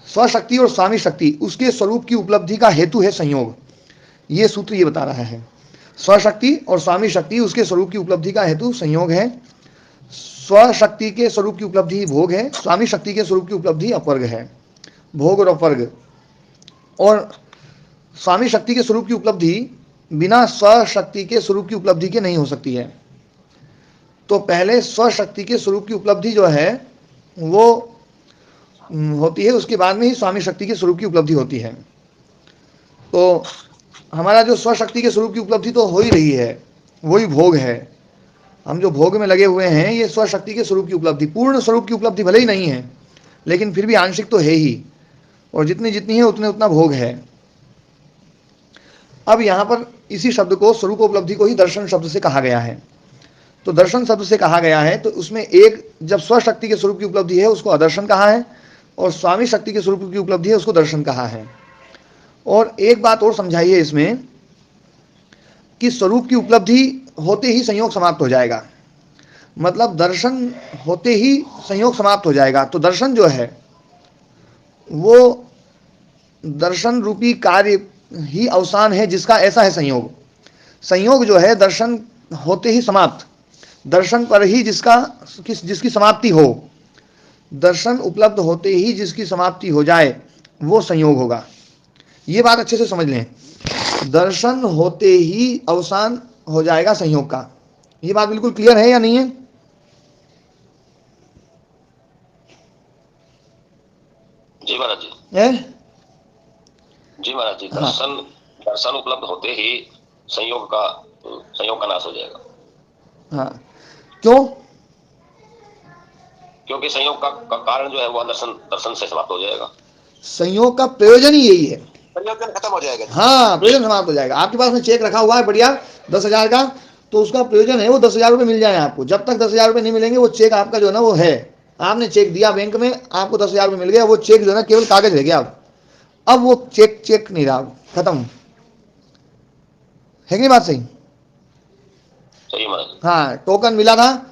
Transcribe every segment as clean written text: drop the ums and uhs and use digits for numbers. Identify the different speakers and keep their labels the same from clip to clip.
Speaker 1: स्वशक्ति और स्वामी शक्ति उसके स्वरूप की उपलब्धि का हेतु है संयोग। ये सूत्र ये बता रहा है, स्वशक्ति और स्वामी शक्ति उसके स्वरूप की उपलब्धि का हेतु संयोग है। स्वशक्ति के स्वरूप की उपलब्धि भोग है, स्वामी शक्ति के स्वरूप की उपलब्धि अपवर्ग है, भोग और अपवर्ग। और स्वामी शक्ति के स्वरूप की उपलब्धि बिना स्वशक्ति के स्वरूप की उपलब्धि के नहीं हो सकती है। तो पहले स्वशक्ति के स्वरूप की उपलब्धि जो है वो होती है, उसके बाद में ही स्वामी शक्ति के स्वरूप की उपलब्धि होती है। तो हमारा जो स्वशक्ति के स्वरूप की उपलब्धि तो हो ही रही है, वही भोग है। हम जो भोग में लगे हुए हैं ये स्वशक्ति के स्वरूप की उपलब्धि, पूर्ण स्वरूप की उपलब्धि भले ही नहीं है लेकिन फिर भी आंशिक तो है ही, और जितनी जितनी है उतने उतना भोग है। अब यहाँ पर इसी शब्द को, स्वरूप उपलब्धि को ही दर्शन शब्द से कहा गया है। तो दर्शन शब्द से कहा गया है तो उसमें एक, जब स्वशक्ति के स्वरूप की उपलब्धि है उसको अदर्शन कहा है, और स्वामी शक्ति के स्वरूप की उपलब्धि है उसको दर्शन कहा है। और एक बात और समझाइए इसमें कि स्वरूप की उपलब्धि होते ही संयोग समाप्त हो जाएगा, मतलब दर्शन होते ही संयोग समाप्त हो जाएगा। तो दर्शन जो है वो दर्शन रूपी कार्य ही अवसान है जिसका ऐसा है संयोग। संयोग जो है दर्शन होते ही समाप्त, दर्शन पर ही जिसकी समाप्ति हो, दर्शन उपलब्ध होते ही जिसकी समाप्ति हो जाए वो संयोग होगा। ये बात अच्छे से समझ लें, दर्शन होते ही अवसान हो जाएगा संयोग का। ये बात बिल्कुल क्लियर है या नहीं है?
Speaker 2: जी महाराज जी।
Speaker 1: है?
Speaker 2: जी महाराज जी, दर्शन उपलब्ध होते ही संयोग का नाश हो जाएगा।
Speaker 1: हाँ, क्यों?
Speaker 2: क्योंकि संयोग का कारण जो है वो दर्शन से समाप्त हो जाएगा।
Speaker 1: संयोग का प्रयोजन ही यही है,
Speaker 2: प्रयोजन खत्म हो जाएगा।
Speaker 1: हाँ, प्रयोजन समाप्त हो जाएगा। आपके पास में चेक रखा हुआ है बढ़िया 10,000 का, तो उसका प्रयोजन है वो 10,000 रुपये मिल जाए आपको। जब तक 10,000 रुपये नहीं मिलेंगे वो चेक आपका जो है ना वो है, आपने चेक दिया बैंक में, आपको 10,000 रुपये मिल गया, वो चेक जो है ना केवल कागज रह गया। अब वो चेक नहीं रहा, खत्म है कि नहीं बात सही?
Speaker 2: सही महाराज।
Speaker 1: हाँ, टोकन मिला था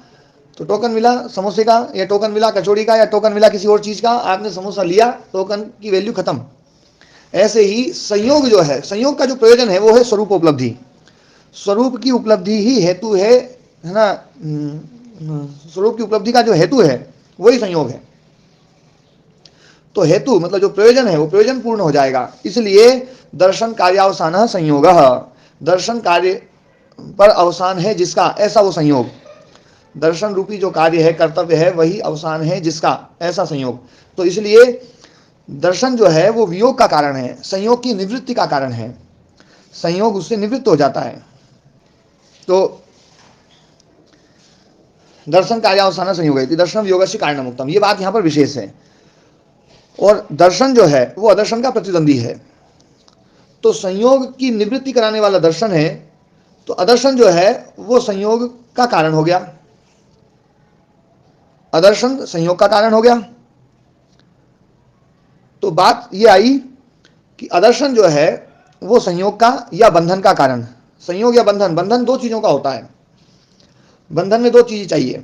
Speaker 1: तो टोकन मिला समोसे का, या टोकन मिला कचौड़ी का, या टोकन मिला किसी और चीज का, आपने समोसा लिया, टोकन की वैल्यू खत्म। ऐसे ही संयोग जो है, संयोग का जो प्रयोजन है वो है स्वरूप उपलब्धि। स्वरूप की उपलब्धि ही हेतु है ना, स्वरूप की उपलब्धि का जो हेतु है वही संयोग है। तो हेतु मतलब जो प्रयोजन है वो प्रयोजन पूर्ण हो जाएगा, इसलिए दर्शन कार्यावसान संयोग, दर्शन कार्य पर अवसान है जिसका ऐसा वो संयोग। दर्शन रूपी जो कार्य है, कर्तव्य है, वही अवसान है जिसका ऐसा संयोग। तो इसलिए दर्शन जो है वो वियोग का कारण है, संयोग की निवृत्ति का कारण है, संयोग उससे निवृत्त हो जाता है। तो दर्शन कार्यावसान संयोग है, दर्शन वियोग से कारण मुक्तम, ये बात यहाँ पर विशेष है। और दर्शन जो है वो अदर्शन का प्रतिद्वंदी है। तो संयोग की निवृत्ति कराने वाला दर्शन है, तो अदर्शन जो है वो संयोग का कारण हो गया, अदर्शन संयोग का कारण हो गया। तो बात ये आई कि अदर्शन जो है वो संयोग का या बंधन का कारण, संयोग या बंधन, बंधन दो चीजों का होता है। बंधन में दो चीजें चाहिए,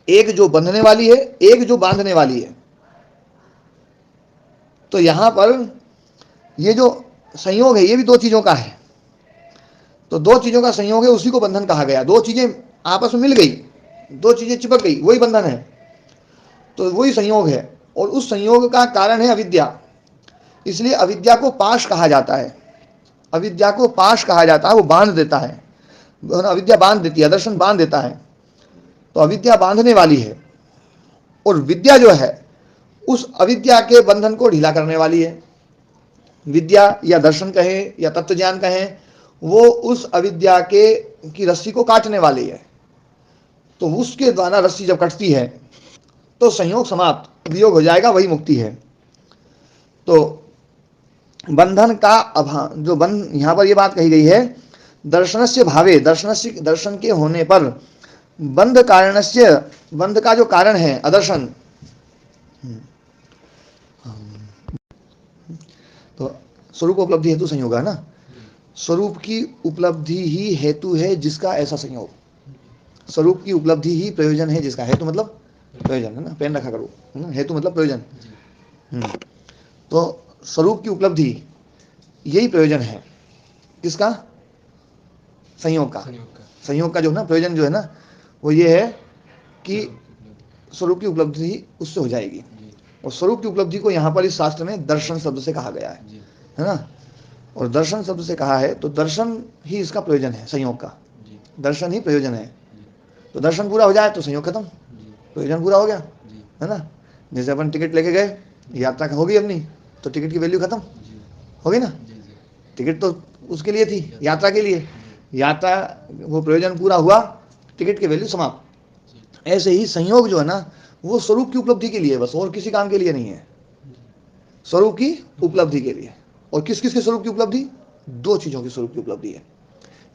Speaker 1: एक जो बंधने वाली है, एक जो बांधने वाली है। तो यहां पर ये जो संयोग है ये भी दो चीजों का है, तो दो चीजों का संयोग है, उसी को बंधन कहा गया। दो चीजें आपस में मिल गई, दो चीजें चिपक गई, वही बंधन है, तो वही संयोग है। और उस संयोग का कारण है अविद्या, इसलिए अविद्या को पाश कहा जाता है। अविद्या को पाश कहा जाता है, वो बांध देता है, अविद्या बांध देती है, दर्शन बांध देता है। तो अविद्या बांधने वाली है, और विद्या जो है उस अविद्या के बंधन को ढीला करने वाली है। विद्या या दर्शन कहें या तत्व ज्ञान कहें, वो उस अविद्या की रस्सी को काटने वाली है। तो उसके द्वारा रस्सी जब कटती है तो संयोग समाप्त, वियोग हो जाएगा, वही मुक्ति है। तो बंधन का अभाव, जो बंध यहां पर ये बात कही गई है, दर्शनस्य भावे, दर्शन के होने पर बंध कारणस्य, बंध का जो कारण है अदर्शन, तो स्वरूप उपलब्धि हेतु संयोग है ना, स्वरूप की उपलब्धि ही हेतु है जिसका ऐसा संयोग, स्वरूप की उपलब्धि ही प्रयोजन है जिसका, हेतु मतलब प्रयोजन है ना, पेन रखा करो, हेतु मतलब प्रयोजन। तो स्वरूप की उपलब्धि यही प्रयोजन है किसका? संयोग का। संयोग का जो है ना प्रयोजन जो है ना वो ये है कि स्वरूप की उपलब्धि उससे हो जाएगी। और स्वरूप की उपलब्धि को यहाँ पर इस शास्त्र में दर्शन शब्द से कहा गया है ना। और दर्शन शब्द से कहा है तो दर्शन ही इसका प्रयोजन है, संयोग का दर्शन ही प्रयोजन है। तो दर्शन पूरा हो जाए तो संयोग खत्म, प्रयोजन पूरा हो गया, है ना। जैसे अपन टिकट लेके गए, यात्रा होगी अपनी, तो टिकट की वैल्यू खत्म होगी ना। टिकट तो उसके लिए थी, यात्रा के लिए, यात्रा वो प्रयोजन पूरा हुआ, टिकट की वैल्यू समाप्त। ऐसे ही संयोग जो है ना वो स्वरूप की उपलब्धि के लिए, बस और किसी काम के लिए नहीं है, स्वरूप की उपलब्धि के लिए। और किस किस के स्वरूप की उपलब्धि? दो चीजों की स्वरूप की उपलब्धि है,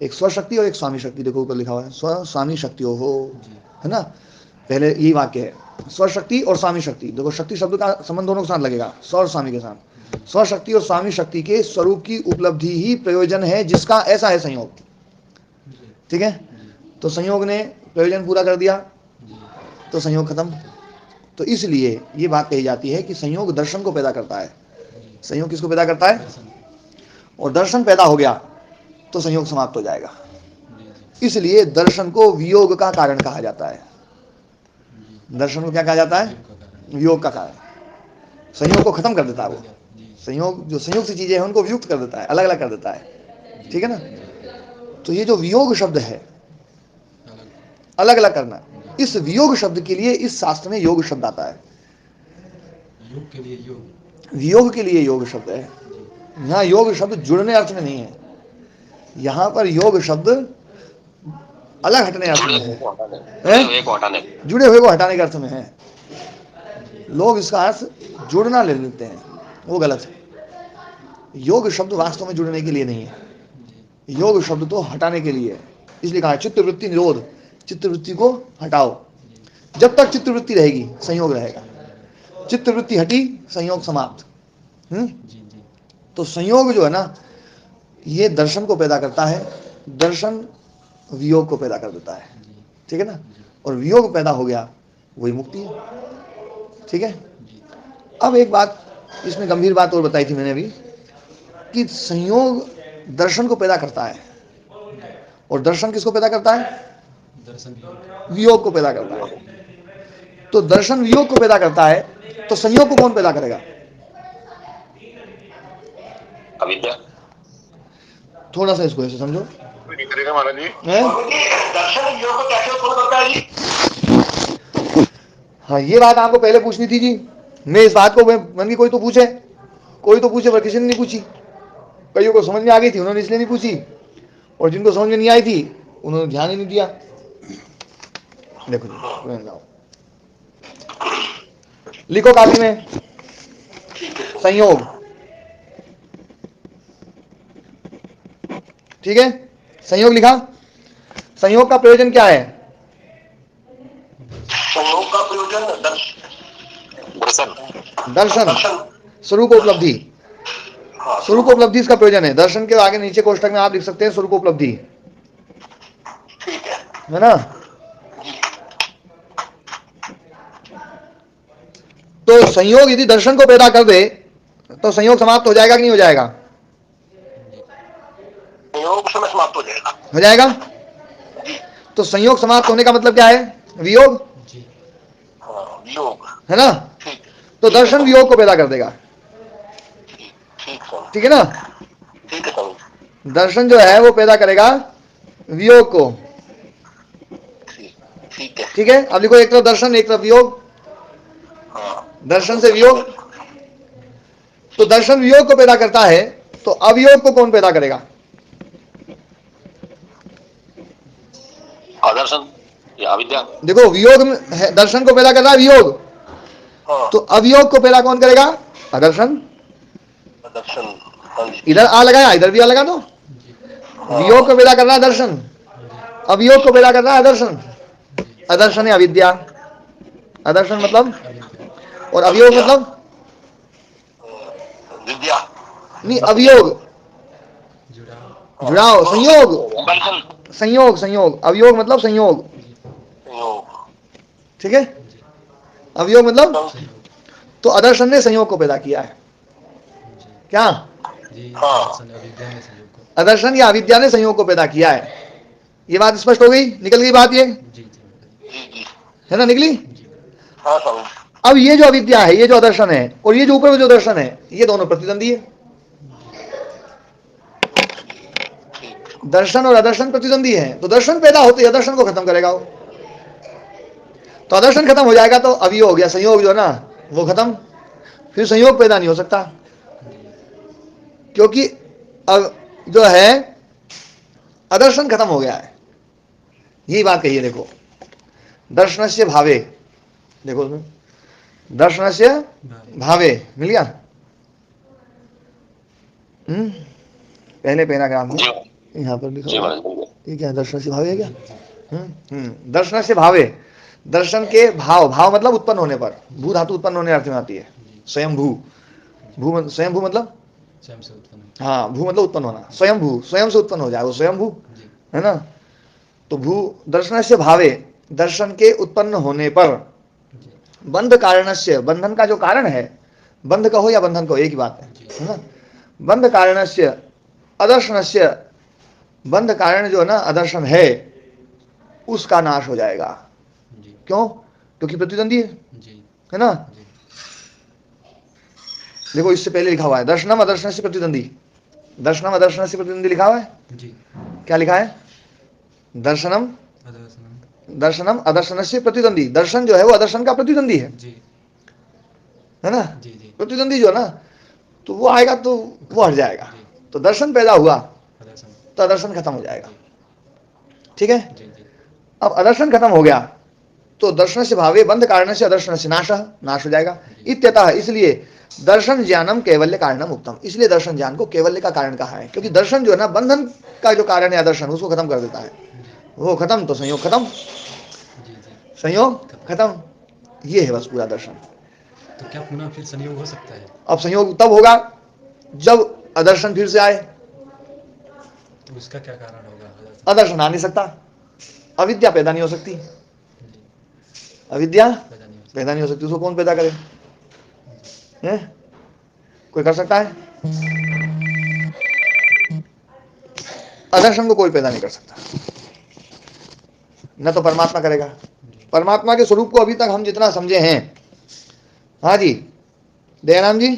Speaker 1: एक स्वशक्ति और एक स्वामी शक्ति। देखो ऊपर लिखा हुआ है स्व स्वामी शक्तियों हो, है ना। पहले यही वाक्य है, स्वशक्ति और स्वामी शक्ति। देखो शक्ति शब्द का संबंध दोनों के साथ लगेगा, स्व और स्वामी के साथ। स्वशक्ति और स्वामी शक्ति के स्वरूप की उपलब्धि ही प्रयोजन है, जिसका ऐसा है संयोग। ठीक है, तो संयोग ने प्रयोजन पूरा कर दिया तो संयोग खत्म। तो इसलिए ये बात कही जाती है कि संयोग दर्शन को पैदा करता है। संयोग किसको पैदा करता है? और दर्शन पैदा हो गया तो संयोग समाप्त हो जाएगा। इसलिए दर्शन को वियोग का कारण कहा जाता है। दर्शन को क्या कहा जाता है? वियोग का कारण। संयोग को खत्म कर देता है वो। संयोग जो संयुक्त चीजें हैं उनको वियुक्त कर देता है, अलग अलग कर देता है। ठीक है ना। तो ये जो वियोग शब्द है, अलग अलग करना, इस वियोग शब्द के लिए इस शास्त्र में योग शब्द आता है।
Speaker 3: योग के लिए योग,
Speaker 1: वियोग के लिए योग शब्द है। यहाँ योग शब्द जुड़ने अर्थ में नहीं है, यहाँ पर योग शब्द अलग हटने अर्थ में है, जुड़े हुए को हटाने के अर्थ में है। लोग इसका अर्थ जुड़ना ले लेते हैं, वो गलत है। योग शब्द वास्तव में जुड़ने के लिए नहीं है, योग शब्द तो हटाने के लिए है। इसलिए कहा चित्त वृत्ति निरोध, चित्त वृत्ति को हटाओ। जब तक चित्त वृत्ति रहेगी संयोग रहेगा, चित्त वृत्ति हटी संयोग समाप्त। तो संयोग जो है ना ये दर्शन को पैदा करता है, दर्शन वियोग को पैदा कर देता है। ठीक है ना। और वियोग पैदा हो गया वही मुक्ति है। ठीक है। अब एक बात इसमें गंभीर बात और बताई थी मैंने अभी कि संयोग दर्शन को पैदा करता है, और दर्शन किसको पैदा करता है?
Speaker 3: दर्शन
Speaker 1: वियोग को पैदा करता है। तो दर्शन वियोग को पैदा करता है, तो संयोग को कौन पैदा करेगा?
Speaker 2: अविद्या।
Speaker 1: थोड़ा सा इसको ऐसे समझो।
Speaker 2: करेगा महाराज जी।
Speaker 4: दर्शन वियोग को कैसे उत्पन्न करता है जी?
Speaker 1: हाँ ये बात आपको पहले पूछनी थी जी। मैं इस बात को मन की कोई तो पूछे पर किसी ने नहीं पूछी। कईयों को समझ में आ गई थी, उन्होंने इसलिए नहीं पूछी, और जिनको समझ में नहीं आई थी उन्होंने ध्यान ही नहीं दिया। देखो जी, जाओ लिखो कॉपी में संयोग। ठीक है, संयोग लिखा। संयोग का प्रयोजन क्या है?
Speaker 4: संयोग का प्रयोजन
Speaker 1: दर्शन, स्वरूप उपलब्धि। स्वरूप उपलब्धि इसका प्रयोजन है। दर्शन के आगे नीचे कोष्टक में आप लिख सकते हैं स्वरूप उपलब्धि,
Speaker 4: ठीक
Speaker 1: है ना। तो संयोग यदि दर्शन को पैदा कर दे तो संयोग समाप्त हो जाएगा कि नहीं हो जाएगा?
Speaker 4: संयोग समय समाप्त हो जाएगा।
Speaker 1: हो जाएगा। तो संयोग समाप्त होने का मतलब क्या है? वियोग,
Speaker 4: हाँ, वियोग
Speaker 1: है ना।
Speaker 4: ठीक
Speaker 1: तो दर्शन वियोग को पैदा कर देगा।
Speaker 4: ठीक सर,
Speaker 1: ठीक है ना।
Speaker 4: ठीक है सर,
Speaker 1: दर्शन जो है वो पैदा करेगा वियोग को।
Speaker 4: ठीक है।
Speaker 1: ठीक है, अब लिखो एक तरफ दर्शन एक तरफ वियोग।
Speaker 4: हाँ,
Speaker 1: दर्शन से वियोग, तो दर्शन वियोग को पैदा करता है, तो अवियोग को कौन पैदा करेगा?
Speaker 2: आदर्शन या अविद्या।
Speaker 1: देखो वियोग में है, दर्शन को पैदा कर रहा है वियोग,
Speaker 4: हाँ,
Speaker 1: तो अवियोग को पैदा कौन करेगा? अदर्शन।
Speaker 4: दर्शन, हाँ जी,
Speaker 1: इधर आ लगाया, इधर भी आ लगा दो। वियोग को पैदा कर रहा है दर्शन, अवियोग को पैदा कर रहा है अदर्शन। अदर्शन है अविद्या, अदर्शन मतलब, और अवियोग मतलब
Speaker 4: विद्या,
Speaker 1: नहीं, अवियोग जुड़ाव, संयोग, संयोग, संयोग। अवियोग मतलब संयोग।
Speaker 4: संयोग,
Speaker 1: ठीक है, अवियोग मतलब, तो अदर्शन ने संयोग को पैदा किया है। क्या?
Speaker 3: जी
Speaker 4: हाँ।
Speaker 3: दर्शन अविद्या ने संयोग को।
Speaker 1: अदर्शन या अविद्या ने संयोग को पैदा किया है। ये बात स्पष्ट हो गई, निकल गई बात ये,
Speaker 3: जी जी
Speaker 4: जी जी
Speaker 1: है ना, निकली?
Speaker 3: जी
Speaker 4: हाँ स्वामी
Speaker 1: अब ये जो अविद्या है, ये जो अदर्शन है, और ये जो ऊपर जो दर्शन है, ये दोनों प्रतिद्वंदी है।
Speaker 4: ठीक
Speaker 1: दर्शन और अदर्शन प्रतिद्वंदी है, तो दर्शन पैदा होते ही अदर्शन को खत्म करेगा वो। तो अदर्शन खत्म हो जाएगा तो अब ये हो गया संयोग जो है ना वो खत्म, फिर संयोग पैदा नहीं हो सकता, क्योंकि अब जो है अदर्शन खत्म हो गया है। यही बात कही है, देखो दर्शनस्य भावे, देखो उसमें दर्शनस्य भावे मिल गया। पहले पैराग्राफ में
Speaker 2: जी
Speaker 1: यहाँ पर लिखा
Speaker 2: जी
Speaker 1: हुआ है।
Speaker 2: महाराज बिल्कुल।
Speaker 1: ये क्या दर्शन से भावे है क्या? दर्शन से भावे, दर्शन के भाव, भाव मतलब उत्पन्न होने पर, भू धातु उत्पन्न होने अर्थ में आती है। स्वयं भू, भू स्वयं भू मतलब,
Speaker 3: स्वयं से उत्पन्न।
Speaker 1: हाँ भू मतलब उत्पन्न होना, स्वयं भू स्वयं से उत्पन्न हो जाए वो स्वयं भू,
Speaker 3: जी
Speaker 1: है ना। तो भू दर्शन से भावे, दर्शन के उत्पन्न होने पर,
Speaker 3: जी
Speaker 1: बंध कारणस्य, बंधन का जो कारण है, बंध कहो या बंधन कहो एक ही बात है ना। बंध कारणस्य अदर्शनस्य, बंध कारण जो है ना अदर्शन है, उसका नाश हो जाएगा।
Speaker 3: जी
Speaker 1: क्यों? क्योंकि प्रतिद्वंदी है
Speaker 3: जी
Speaker 1: ना।
Speaker 3: जी
Speaker 1: देखो इससे पहले लिखा हुआ है दर्शनम अदर्शन से प्रतिद्वंदी, दर्शनम अदर्शन से प्रतिद्वंदी लिखा हुआ है।
Speaker 3: जी
Speaker 1: क्या लिखा है? दर्शनम,
Speaker 3: अदर्शनम।
Speaker 1: दर्शनम अदर्शन से प्रतिद्वंदी, दर्शन जो है वो अदर्शन का प्रतिद्वंदी
Speaker 3: जी
Speaker 1: है ना।
Speaker 3: जी जी
Speaker 1: प्रतिद्वंदी जो है ना, तो वो आएगा तो वो हट जाएगा।
Speaker 3: जी
Speaker 1: तो दर्शन पैदा हुआ
Speaker 3: अदर्शन।
Speaker 1: तो अदर्शन खत्म हो जाएगा, ठीक है।
Speaker 3: जी जी
Speaker 1: अब अदर्शन खत्म हो गया तो दर्शन से भावे बंध कारण से अदर्शन से नाश हो जाएगा। इत्यतः, इसलिए दर्शन ज्ञानम कैवल्य कारणम उत्तम, इसलिए दर्शन ज्ञान को कैवल्य का कारण कहा है, क्योंकि दर्शन जो है ना बंधन का जो कारण है अदर्शन, उसको खत्म कर देता है। वो खत्म तो संयोग खत्म,
Speaker 3: जी जी।
Speaker 1: संयोग खत्म, ये है बस पूरा दर्शन।
Speaker 3: तो क्या पुनः फिर संयोग हो सकता है?
Speaker 1: अब संयोग तब होगा जब अदर्शन फिर से आए,
Speaker 3: तो उसका क्या कारण होगा?
Speaker 1: अदर्शन आ नहीं सकता, अविद्या पैदा नहीं हो सकती,
Speaker 3: जी
Speaker 1: अविद्या
Speaker 3: पैदा नहीं हो सकता।
Speaker 1: पैदा नहीं हो सकती, उसको कौन पैदा करे? हैं? कोई कर सकता है? अदर्शन को कोई पैदा नहीं कर सकता, न तो परमात्मा करेगा। परमात्मा के स्वरूप को अभी तक हम जितना समझे हैं, हाँ जी दयाराम जी,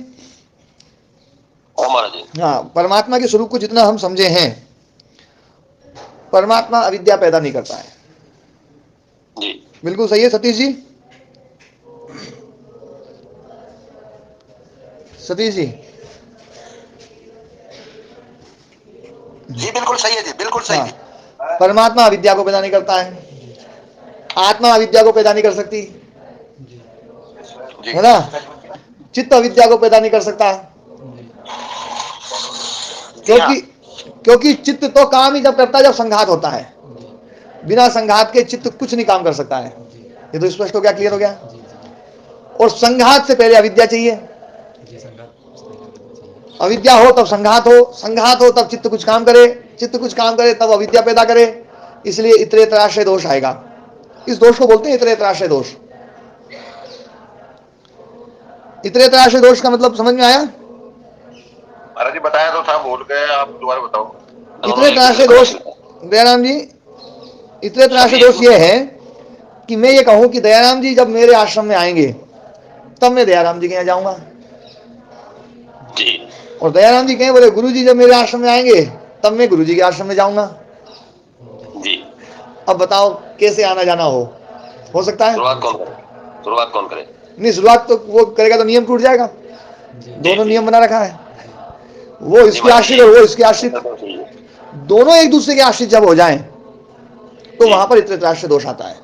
Speaker 2: ओ महाराज जी।
Speaker 1: हाँ परमात्मा के स्वरूप को जितना हम समझे हैं, परमात्मा अविद्या पैदा नहीं करता है।
Speaker 2: जी
Speaker 1: बिल्कुल सही है सतीश जी, सतीश जी।
Speaker 4: जी बिल्कुल सही है जी, बिल्कुल सही
Speaker 1: हाँ,
Speaker 4: जी।
Speaker 1: परमात्मा अविद्या को पैदा नहीं करता है, आत्मा अविद्या को पैदा नहीं कर सकती,
Speaker 3: जी
Speaker 4: जी
Speaker 1: है ना। चित्त अविद्या को पैदा नहीं कर सकता, क्योंकि क्योंकि चित्त तो काम ही जब करता है जब संघात होता है, बिना संघात के चित्त कुछ नहीं काम कर सकता है। ये तो स्पष्ट हो गया, क्लियर हो गया।
Speaker 3: जी जी
Speaker 1: और संघात से पहले अविद्या चाहिए,
Speaker 3: जी संघात।
Speaker 1: अविद्या हो तब संघात हो, संघात हो तब चित्त कुछ काम करे, चित्त कुछ काम करे तब अविद्या पैदा करे, इसलिए इतरेतराश्रय दोष आएगा। इस दोष को बोलते हैं इतरेतराश्रय दोष। इतरेतराश्रय दोष का मतलब समझ में आया?
Speaker 4: महाराज जी बताया तो था, भूल गए, आप दोबारा बताओ।
Speaker 1: इतरेतराश्रय दोष, दयाराम जी, इतरेतराश्रय दोष ये है कि मैं ये कहूं कि दयाराम जी जब मेरे आश्रम में आएंगे तब मैं दयाराम जी के यहाँ जाऊंगा,
Speaker 2: जी
Speaker 1: और दयाराम जी कहें बोले गुरु जी जब मेरे आश्रम में आएंगे तब मैं गुरु जी के आश्रम में जाऊंगा।
Speaker 2: जी।
Speaker 1: अब बताओ कैसे आना जाना हो सकता है?
Speaker 2: शुरुआत कौन करे? शुरुआत कौन करे?
Speaker 1: नहीं, शुरुआत तो वो करेगा तो नियम टूट जाएगा। दोनों नियम बना रखा है, वो इसके आश्रित और वो इसके आश्रित, दोनों एक दूसरे के आश्रित जब हो जाएं तो वहां पर इतरेतराश्रय दोष आता है।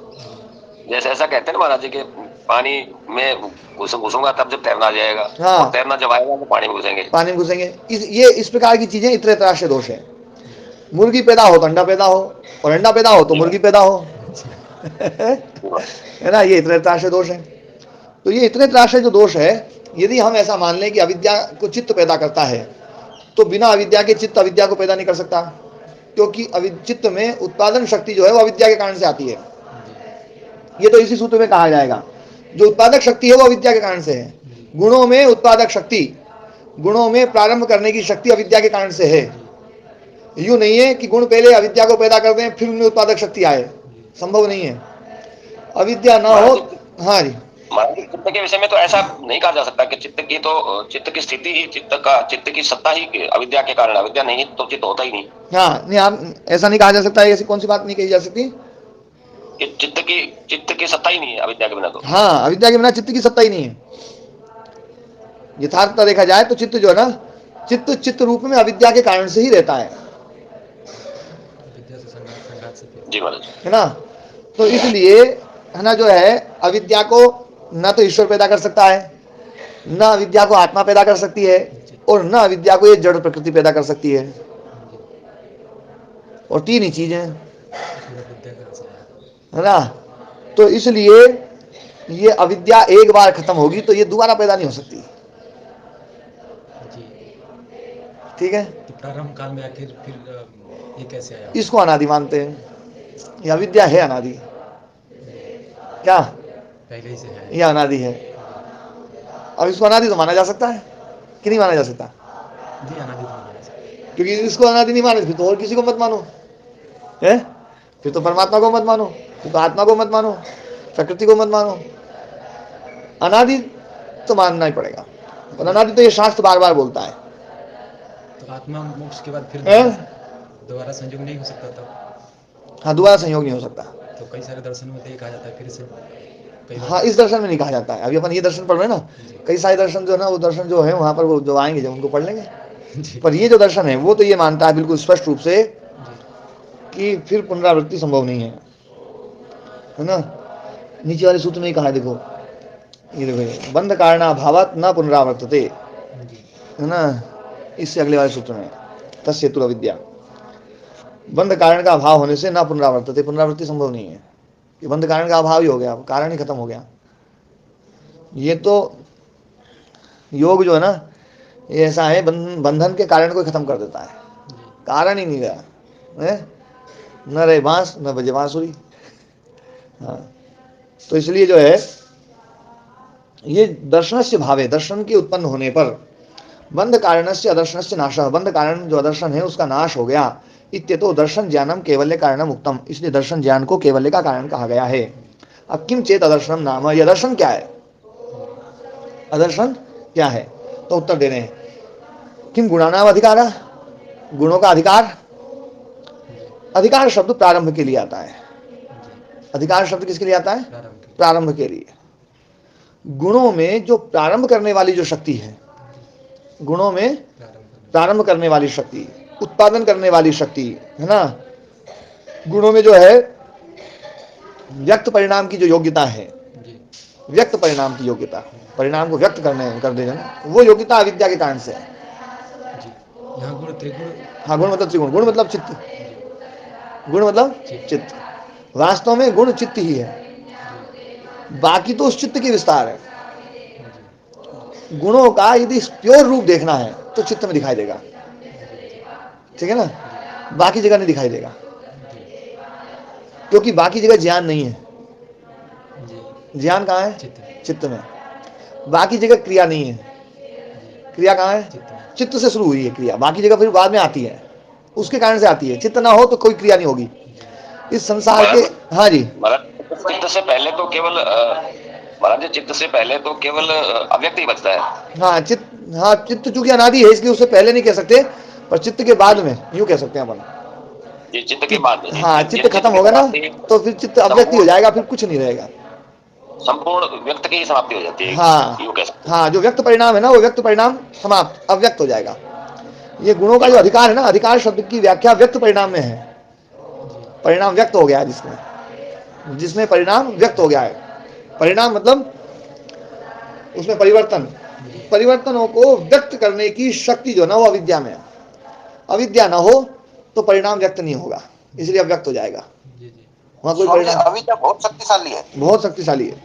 Speaker 2: जैसे ऐसा कहते हैं ना महाराज जी के पानी में घुसूंगा तब जब तैरना आ जाएगा,
Speaker 1: हाँ।
Speaker 2: और तैरना जब आएगा तो पानी में घुसेंगे।
Speaker 1: पानी में घुसेंगे, ये इस प्रकार की चीजें इतरेतराश्रय दोष है। मुर्गी पैदा हो तो अंडा पैदा हो, और अंडा पैदा हो तो मुर्गी पैदा हो, है ना, ये इतरेतराश्रय दोष है। तो ये इतरेतराश्रय जो दोष है, यदि हम ऐसा मान लें कि अविद्या को चित्त पैदा करता है, तो बिना अविद्या के चित्त अविद्या को पैदा नहीं कर सकता, क्योंकि चित्त में उत्पादन शक्ति जो है वो अविद्या के कारण से आती है। ये तो इसी सूत्र में कहा जाएगा, जो उत्पादक शक्ति है वो अविद्या के कारण से है। गुणों में उत्पादक शक्ति गुणों में प्रारंभ करने की शक्ति अविद्या के कारण से है। यूं नहीं है कि गुण पहले अविद्या को पैदा कर दें फिर उनमें उत्पादक शक्ति आए, संभव नहीं है। अविद्या ना हो। हाँ जी,
Speaker 2: महाराज जी, चित्त के विषय में तो ऐसा नहीं कहा जा सकता कि चित्त की स्थिति ही चित्त की सत्ता ही अविद्या के कारण, अविद्या नहीं तो चित्त होता ही नहीं।
Speaker 1: हाँ नहीं, आप ऐसा नहीं कहा जा सकता है। ऐसी कौन सी बात नहीं कही जा सकती
Speaker 2: कि चित्त की सत्ता ही नहीं है अविद्या के बिना तो।
Speaker 1: हाँ, अविद्या के बिना चित्त की सत्ता ही नहीं है। यथार्थता देखा जाए तो चित्त जो है ना, चित्त रूप में अविद्या के कारण से ही रहता है
Speaker 3: विद्या से संघात से फिर
Speaker 2: जी महाराज।
Speaker 1: है ना। तो इसलिए है ना, जो है अविद्या को ना तो ईश्वर पैदा कर सकता है, ना अविद्या को आत्मा पैदा कर सकती है, और ना अविद्या को ये जड़ प्रकृति पैदा कर सकती है। और तीन ही चीजें हैं,
Speaker 3: पूरा विद्या का असर है।
Speaker 1: है ना। तो इसलिए ये अविद्या एक बार खत्म होगी तो ये दोबारा पैदा नहीं हो सकती।
Speaker 3: जी,
Speaker 1: ठीक है,
Speaker 3: तो प्रारंभ काल में आखिर फिर ये कैसे आया?
Speaker 1: इसको अनादि मानते हैं। ये अविद्या है अनादि, क्या
Speaker 3: पहले ही से है।
Speaker 1: ये अनादि है। अब इसको अनादि तो माना जा सकता है कि नहीं माना जा सकता?
Speaker 3: जी, अनादि तो माना जा सकता है।
Speaker 1: क्योंकि इसको अनादि नहीं माने फिर तो और किसी को मत मानो, है? फिर तो परमात्मा को मत मानो, फिर तो आत्मा को मत मानो, प्रकृति को मत मानो। अनादि तो मानना ही पड़ेगा। और अनादि तो ये शास्त्र बार बार बोलता है।
Speaker 3: तो आत्मा मोक्ष के बाद फिर
Speaker 1: हैं?
Speaker 3: दोबारा संयोग नहीं हो सकता तब?
Speaker 1: हाँ, दोबारा संयोग नहीं हो सकता।
Speaker 3: तो कई सारे दर्शनों में तो ये कहा जाता है फिर से कई बार।
Speaker 1: हाँ, इस दर्शन में नहीं कहा जाता है। अभी अपन ये दर्शन पढ़ रहे हैं ना, कई सारे दर्शन जो है ना, वो दर्शन जो है वहां पर वो जो आएंगे जब उनको पढ़ लेंगे।
Speaker 3: जी,
Speaker 1: पर ये जो दर्शन है वो तो ये मानता है बिल्कुल स्पष्ट रूप से
Speaker 3: जी,
Speaker 1: कि फिर पुनरावृत्ति संभव नहीं है ना। नीचे वाले सूत्र में ही कहा है, देखो ये देखो, ये बंध कारणाभावात् न पुनरावर्तते,
Speaker 3: जी,
Speaker 1: है ना। इससे अगले वाले सूत्र में तस्य हेतु अविद्या, बंध कारण का अभाव होने से न पुनरावर्तते, पुनरावृत्ति संभव नहीं है। ये बंध कारण का अभाव ही हो गया, कारण ही खत्म हो गया। ये तो योग जो है ना, ये ऐसा है, बंधन के कारण को खत्म कर देता है, कारण ही नहीं रहा है। न रहे बांस न बजे बांसुरी। हाँ, तो इसलिए जो है ये दर्शनस्य भावे, दर्शन के उत्पन्न होने पर बंध कारणस्य अदर्शनस्य नाशः, बंध कारण जो अदर्शन है उसका नाश हो गया। इत्यतो दर्शन ज्ञानम कैवल्य कारणम उक्तम, इसलिए दर्शन ज्ञान को कैवल्य का कारण कहा गया है। अब किम चेत अदर्शनम नाम, यह दर्शन क्या है? अदर्शन क्या है? तो उत्तर दे रहे हैं, किम गुणानाम अधिकारा, गुणों का अधिकार। अधिकार शब्द प्रारंभ के लिए आता है। अधिकार शब्द किसके लिए आता है?
Speaker 3: प्रारंभ के
Speaker 1: प्रारंभ के लिए। गुणों में जो प्रारंभ करने वाली जो शक्ति है, गुणों में प्रारंभ करने वाली शक्ति, उत्पादन करने वाली शक्ति, है ना। गुणों में जो है व्यक्त परिणाम की जो योग्यता है,
Speaker 3: जी,
Speaker 1: व्यक्त परिणाम की योग्यता, परिणाम को व्यक्त कर देना, वो योग्यता अविद्या के कारण से है।
Speaker 3: जी, यहाँ गुण त्रिगुण।
Speaker 1: हाँ, गुण मतलब त्रिगुण, गुण मतलब चित्त, गुण मतलब चित्त। वास्तव में गुण चित्त ही है, बाकी तो उस चित्त की विस्तार है। गुणों का यदि प्योर रूप देखना है तो चित्त में दिखाई देगा, ठीक है ना, बाकी जगह नहीं दिखाई देगा, क्योंकि बाकी जगह ज्ञान नहीं है।
Speaker 3: जी,
Speaker 1: ज्ञान कहाँ है?
Speaker 3: चित्त,
Speaker 1: चित्त में। बाकी जगह क्रिया नहीं है, क्रिया कहाँ है?
Speaker 3: चित्त में।
Speaker 1: चित्त से शुरू हुई है क्रिया, बाकी जगह फिर बाद में आती है, उसके कारण से आती है। चित्त ना हो तो कोई क्रिया नहीं होगी इस संसार के। हाँ जी,
Speaker 2: महाराज चित्त से पहले तो केवल महाराज जी, चित्त से पहले तो केवल अव्यक्त ही बचता है।
Speaker 1: हाँ चित्त चूंकि अनादि है इसलिए उससे पहले नहीं कह सकते, पर चित्त के बाद में यूं कह सकते हैं अपन।
Speaker 2: ये चित्त के बाद में।
Speaker 1: हाँ, चित्त खत्म होगा ना तो फिर चित्त अव्यक्त हो जाएगा, फिर कुछ नहीं रहेगा।
Speaker 2: संपूर्ण व्यक्त की ही समाप्ति हो जाती है।
Speaker 1: हाँ
Speaker 2: यूं कह सकते
Speaker 1: हाँ, जो व्यक्त परिणाम है ना, वो व्यक्त परिणाम समाप्त, अव्यक्त हो जाएगा। ये गुणों का जो अधिकार है ना, अधिकार शब्द की व्याख्या व्यक्त परिणाम में है। परिणाम व्यक्त हो गया है जिसमें परिणाम व्यक्त हो गया है। परिणाम मतलब उसमें परिवर्तन, परिवर्तनों को व्यक्त करने की शक्ति जो ना वो अविद्या में है। अविद्या ना हो तो परिणाम व्यक्त नहीं होगा, इसलिए अव्यक्त हो जाएगा।
Speaker 3: जी, जी,
Speaker 1: वहां कोई
Speaker 2: स्वामी जी,
Speaker 1: परिणाम
Speaker 2: अविद्या बहुत शक्तिशाली है।
Speaker 1: बहुत शक्तिशाली है,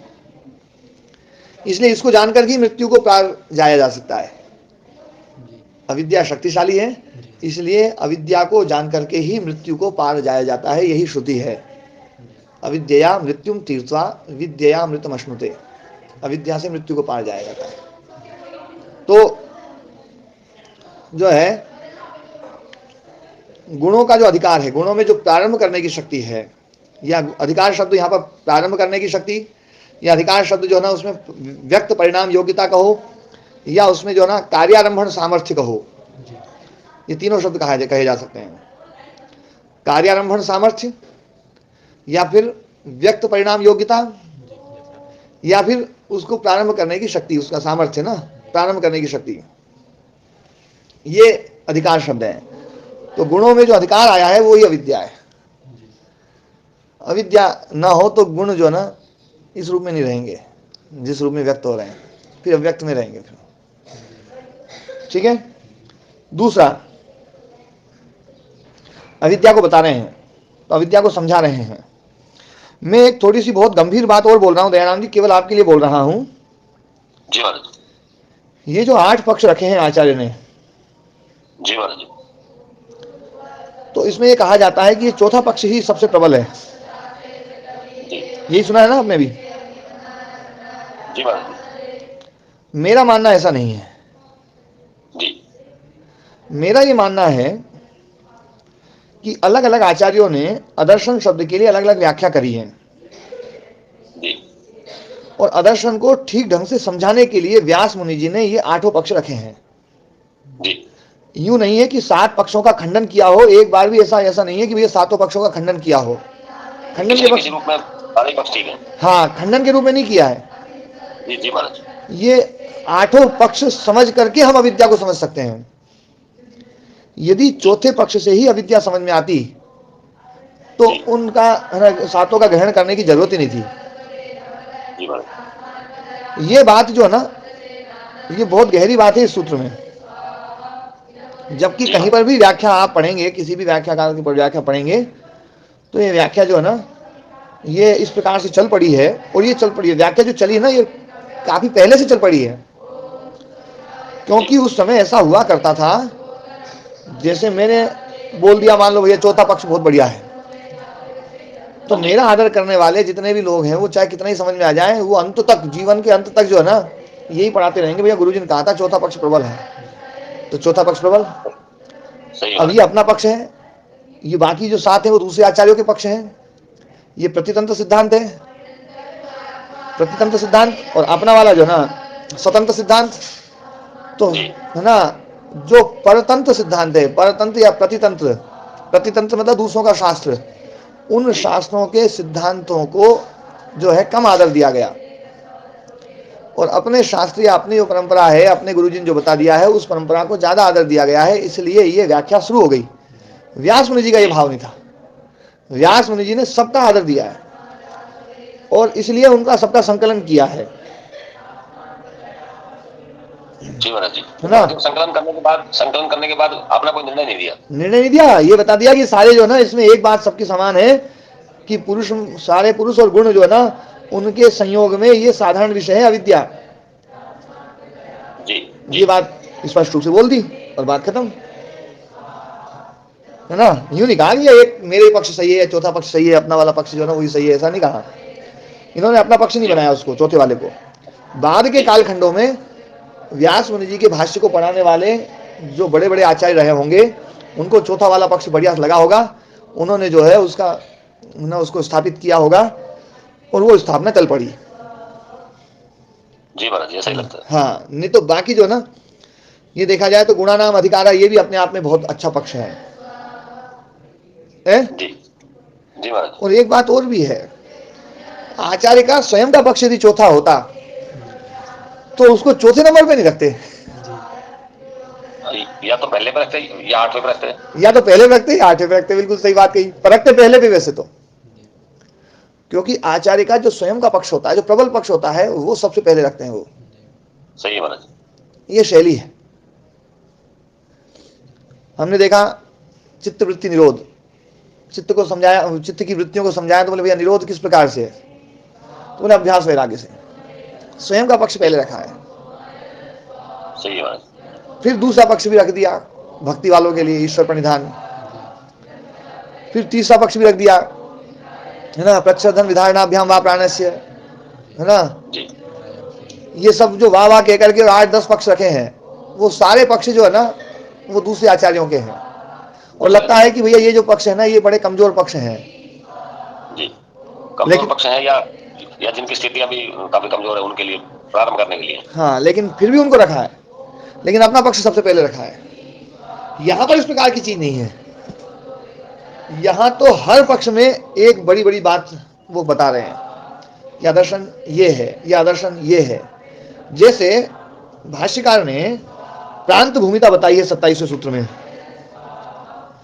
Speaker 1: इसलिए इसको जानकर ही मृत्यु को पार जाया जा सकता है।
Speaker 3: जी,
Speaker 1: अविद्या शक्तिशाली है, इसलिए अविद्या को जानकर के ही मृत्यु को पार जाया जाता है, यही श्रुति है। अविद्या मृत्युम तीर्थवा विद्या मृतम अश्नुते, अविद्या से मृत्यु को पार जाया जाता है। तो जो है गुणों का जो अधिकार है, गुणों में जो प्रारंभ करने की शक्ति है, या अधिकार शब्द यहाँ पर प्रारंभ करने की शक्ति, या अधिकार शब्द जो है ना उसमें व्यक्त परिणाम योग्यता कहो, या उसमें जो है ना कार्यारंभण सामर्थ्य कहो, ये तीनों शब्द कहे जा सकते हैं। कार्यारंभण सामर्थ्य, या फिर व्यक्त परिणाम योग्यता, या फिर उसको प्रारंभ करने की शक्ति, उसका सामर्थ्य ना, प्रारंभ करने की शक्ति, ये अधिकार शब्द है। तो गुणों में जो अधिकार आया है वो ही अविद्या है। अविद्या ना हो तो गुण जो ना इस रूप में नहीं रहेंगे जिस रूप में व्यक्त हो रहे हैं, फिर अव्यक्त में रहेंगे फिर। ठीक है। दूसरा, अविद्या को बता रहे हैं, तो अविद्या को समझा रहे हैं। मैं एक थोड़ी सी बहुत गंभीर बात और बोल रहा हूं दयानंद जी, केवल आपके लिए बोल रहा हूं।
Speaker 2: जी महाराज।
Speaker 1: ये जो 8 पक्ष रखे हैं आचार्य ने,
Speaker 2: जी महाराज जी।
Speaker 1: तो इसमें ये कहा जाता है कि ये चौथा पक्ष ही सबसे प्रबल है। यही सुना है ना आपने भी?
Speaker 2: जी महाराज जी।
Speaker 1: मेरा मानना ऐसा नहीं है।
Speaker 2: जी।
Speaker 1: मेरा ये मानना है कि अलग अलग आचार्यों ने अदर्शन शब्द के लिए अलग अलग व्याख्या करी है,
Speaker 2: जी।
Speaker 1: और अदर्शन को ठीक ढंग से समझाने के लिए व्यास मुनि जी ने ये 8 पक्ष रखे हैं।
Speaker 2: जी।
Speaker 1: यूं नहीं है कि 7 पक्षों का खंडन किया हो, एक बार भी ऐसा नहीं है कि भैया 7 पक्षों का खंडन किया हो। खंडन के
Speaker 2: किसी रूप में सारे पक्ष ठीक है।
Speaker 1: हाँ, खंडन के रूप में नहीं किया है।
Speaker 2: जी जी महाराज।
Speaker 1: ये 8 पक्ष समझ करके हम अविद्या को समझ सकते हैं। यदि चौथे पक्ष से ही अविद्या समझ में आती तो उनका 7 का ग्रहण करने की जरूरत ही नहीं थी।
Speaker 2: जी महाराज।
Speaker 1: ये बात जो है ना, ये बहुत गहरी बात है इस सूत्र में। जबकि कहीं पर भी व्याख्या आप पढ़ेंगे, किसी भी व्याख्याकार की व्याख्या पढ़ेंगे, तो ये व्याख्या जो है ना, ये इस प्रकार से चल पड़ी है। और ये चल पड़ी है, व्याख्या जो चली है ना, ये काफी पहले से चल पड़ी है। क्योंकि उस समय ऐसा हुआ करता था, जैसे मैंने बोल दिया, मान लो भैया चौथा पक्ष बहुत बढ़िया है, तो मेरा आदर करने वाले जितने भी लोग हैं, वो चाहे कितना ही समझ में आ जाए, वो अंत तक, जीवन के अंत तक जो है ना, यही पढ़ाते रहेंगे, भैया गुरुजी ने कहा था चौथा पक्ष प्रबल है, तो चौथा पक्ष प्रबल। अब ये अपना पक्ष है, ये बाकी जो 7 है वो दूसरे आचार्यों के पक्ष हैं। ये प्रतितंत्र सिद्धांत है, प्रतितंत्र सिद्धांत, और अपना वाला जो ना स्वतंत्र सिद्धांत। तो है ना, जो परतंत्र सिद्धांत है, परतंत्र या प्रतितंत्र, प्रतितंत्र मतलब दूसरों का शास्त्र, उन शास्त्रों के सिद्धांतों को जो है कम आदर दिया गया, और अपने शास्त्र या अपनी जो परंपरा है, अपने गुरुजी ने जो बता दिया है, उस परंपरा को ज्यादा आदर दिया गया है। इसलिए ये व्याख्या शुरू हो गई। व्यास मुनि जी का ये भाव नहीं था। व्यास मुनि जी ने सबका आदर दिया है, और इसलिए उनका सबका संकलन किया है।
Speaker 2: जी महाराज जी।
Speaker 1: है ना?
Speaker 2: संकलन करने के बाद आपने कोई निर्णय नहीं दिया?
Speaker 1: निर्णय नहीं दिया, ये बता दिया कि सारे जो है ना, इसमें एक बात सबकी समान है कि पुरुष, सारे पुरुष और गुण जो है ना, उनके संयोग में ये साधारण विषय है अविद्या।
Speaker 2: जी।
Speaker 1: ये बात स्पष्ट रूप से बोल दी और बात खत्म। है ना? यूं नहीं कहा कि एक मेरे पक्ष सही है, चौथा पक्ष सही है, अपना वाला पक्ष जो है ना वही सही है, ऐसा नहीं कहा। इन्होंने अपना पक्ष नहीं बनाया उसको, चौथे वाले को। बाद के कालखंडों में व्यास मुनि जी के भाष्य को पढ़ाने वाले जो बड़े बड़े आचार्य रहे होंगे, उनको चौथा वाला पक्ष बढ़िया लगा होगा, उन्होंने जो है उसका ना उसको स्थापित किया होगा, और वो स्थापना चल पड़ी।
Speaker 2: जी महाराज, ऐसा ही लगता है।
Speaker 1: हाँ, नहीं तो बाकी जो ना, ये देखा जाए तो गुणानाम अधिकारा, ये भी अपने आप में बहुत अच्छा पक्ष है।
Speaker 2: जी जी महाराज।
Speaker 1: और एक बात और भी है, आचार्य का स्वयं का पक्ष यदि चौथा होता तो उसको चौथे नंबर पे नहीं रखते,
Speaker 2: या तो पहले पे रखते या 8वें पे रखते,
Speaker 1: या तो पहले पे रखते या 8वें पे रखते। बिल्कुल सही बात कही, पर रखते पहले पे वैसे तो, क्योंकि आचार्य का जो स्वयं का पक्ष होता है, जो प्रबल पक्ष होता है, वो सबसे पहले रखते हैं वो।
Speaker 2: सही है महाराज।
Speaker 1: ये शैली है। हमने देखा चित्त वृत्ति निरोध, चित्त को समझाया, चित्त की वृत्तियों को समझाया, तो बोले भैया निरोध किस प्रकार से है, तो बोले अभ्यास वैराग्य से। स्वयं का पक्ष पहले रखा है।
Speaker 2: सही है महाराज।
Speaker 1: फिर दूसरा पक्ष भी रख दिया भक्ति वालों के लिए, ईश्वर प्रणिधान। फिर तीसरा पक्ष भी रख दिया, है ना, प्रच्छधन विधारणाभ्याम वा प्राणस्य, है ना।
Speaker 2: जी।
Speaker 1: ये सब जो वाह वाह कह करके 8-10 पक्ष रखे हैं, वो सारे पक्ष जो है ना, वो दूसरे आचार्यों के हैं, और लगता है कि भैया ये जो पक्ष है ना ये बड़े कमजोर पक्ष हैं।
Speaker 2: जी, कमजोर पक्ष है या जिनकी स्थिति अभी काफी कमजोर है उनके लिए प्रारंभ करने के लिए।
Speaker 1: हाँ, लेकिन फिर भी उनको रखा है, लेकिन अपना पक्ष सबसे पहले रखा है। यहां पर इस प्रकार की चीज नहीं है। यहां तो हर पक्ष में एक बड़ी बड़ी बात वो बता रहे हैं, या दर्शन ये है, या दर्शन ये है। जैसे भाष्यकार ने प्रांत भूमिता बताई है 27वें सूत्र में,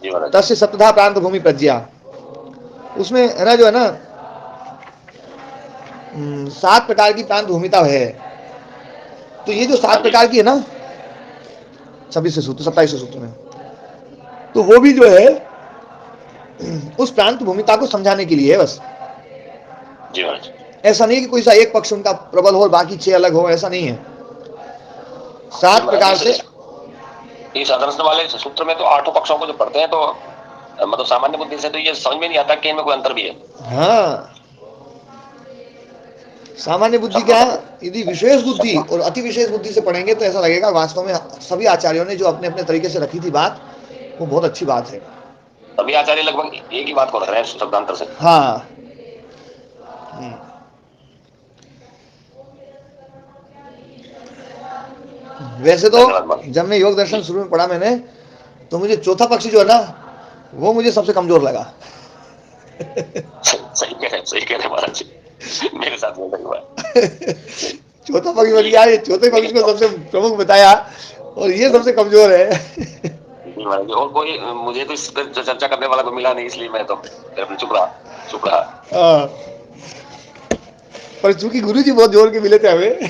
Speaker 2: जी महाराज।
Speaker 1: तस्य सप्तधा प्रांत भूमि प्रज्ञा, उसमें है ना जो है ना 7 प्रकार की प्रांत भूमिता है। तो ये जो 7 प्रकार की है ना 26वें सूत्र 27वें सूत्र में, तो वो भी जो है उस प्रांत भूमिता को समझाने के लिए है बस।
Speaker 2: जी महाराज।
Speaker 1: ऐसा नहीं कि कोई सा एक पक्ष उनका प्रबल हो और बाकी 6 अलग हो, ऐसा नहीं है। 7 प्रकार से
Speaker 2: इस आदर्शन वाले सूत्र में तो 8 पक्षों को जो पढ़ते हैं तो मतलब सामान्य बुद्धि से तो ये समझ में नहीं आता कि इनमें कोई अंतर भी है।
Speaker 1: हाँ, सामान्य बुद्धि क्या, यदि विशेष बुद्धि और अति विशेष बुद्धि से पढ़ेंगे तो ऐसा लगेगा वास्तव में सभी आचार्यों ने जो अपने अपने तरीके से रखी थी बात, वो बहुत अच्छी बात है।
Speaker 2: सभी आचार्य लगभग एक ही बात को रख रहे हैं शब्दांतर से।
Speaker 1: हाँ, वैसे तो जब मैं योग दर्शन शुरू में पढ़ा मैंने, तो मुझे चौथा पक्ष जो है ना वो मुझे सबसे कमजोर लगा।
Speaker 2: सही कह रहे हैं महाराज, मेरे साथ में हुआ।
Speaker 1: चौथा पक्ष बन गया, ये चौथे पक्ष को सबसे प्रमुख बताया और ये सबसे कमजोर है।
Speaker 2: और कोई मुझे तो इस पर चर्चा करने वाला को मिला नहीं, इसलिए मैं तो चुप रहा।
Speaker 1: पर चूंकि गुरु जी बहुत जोर के मिले थे हमें,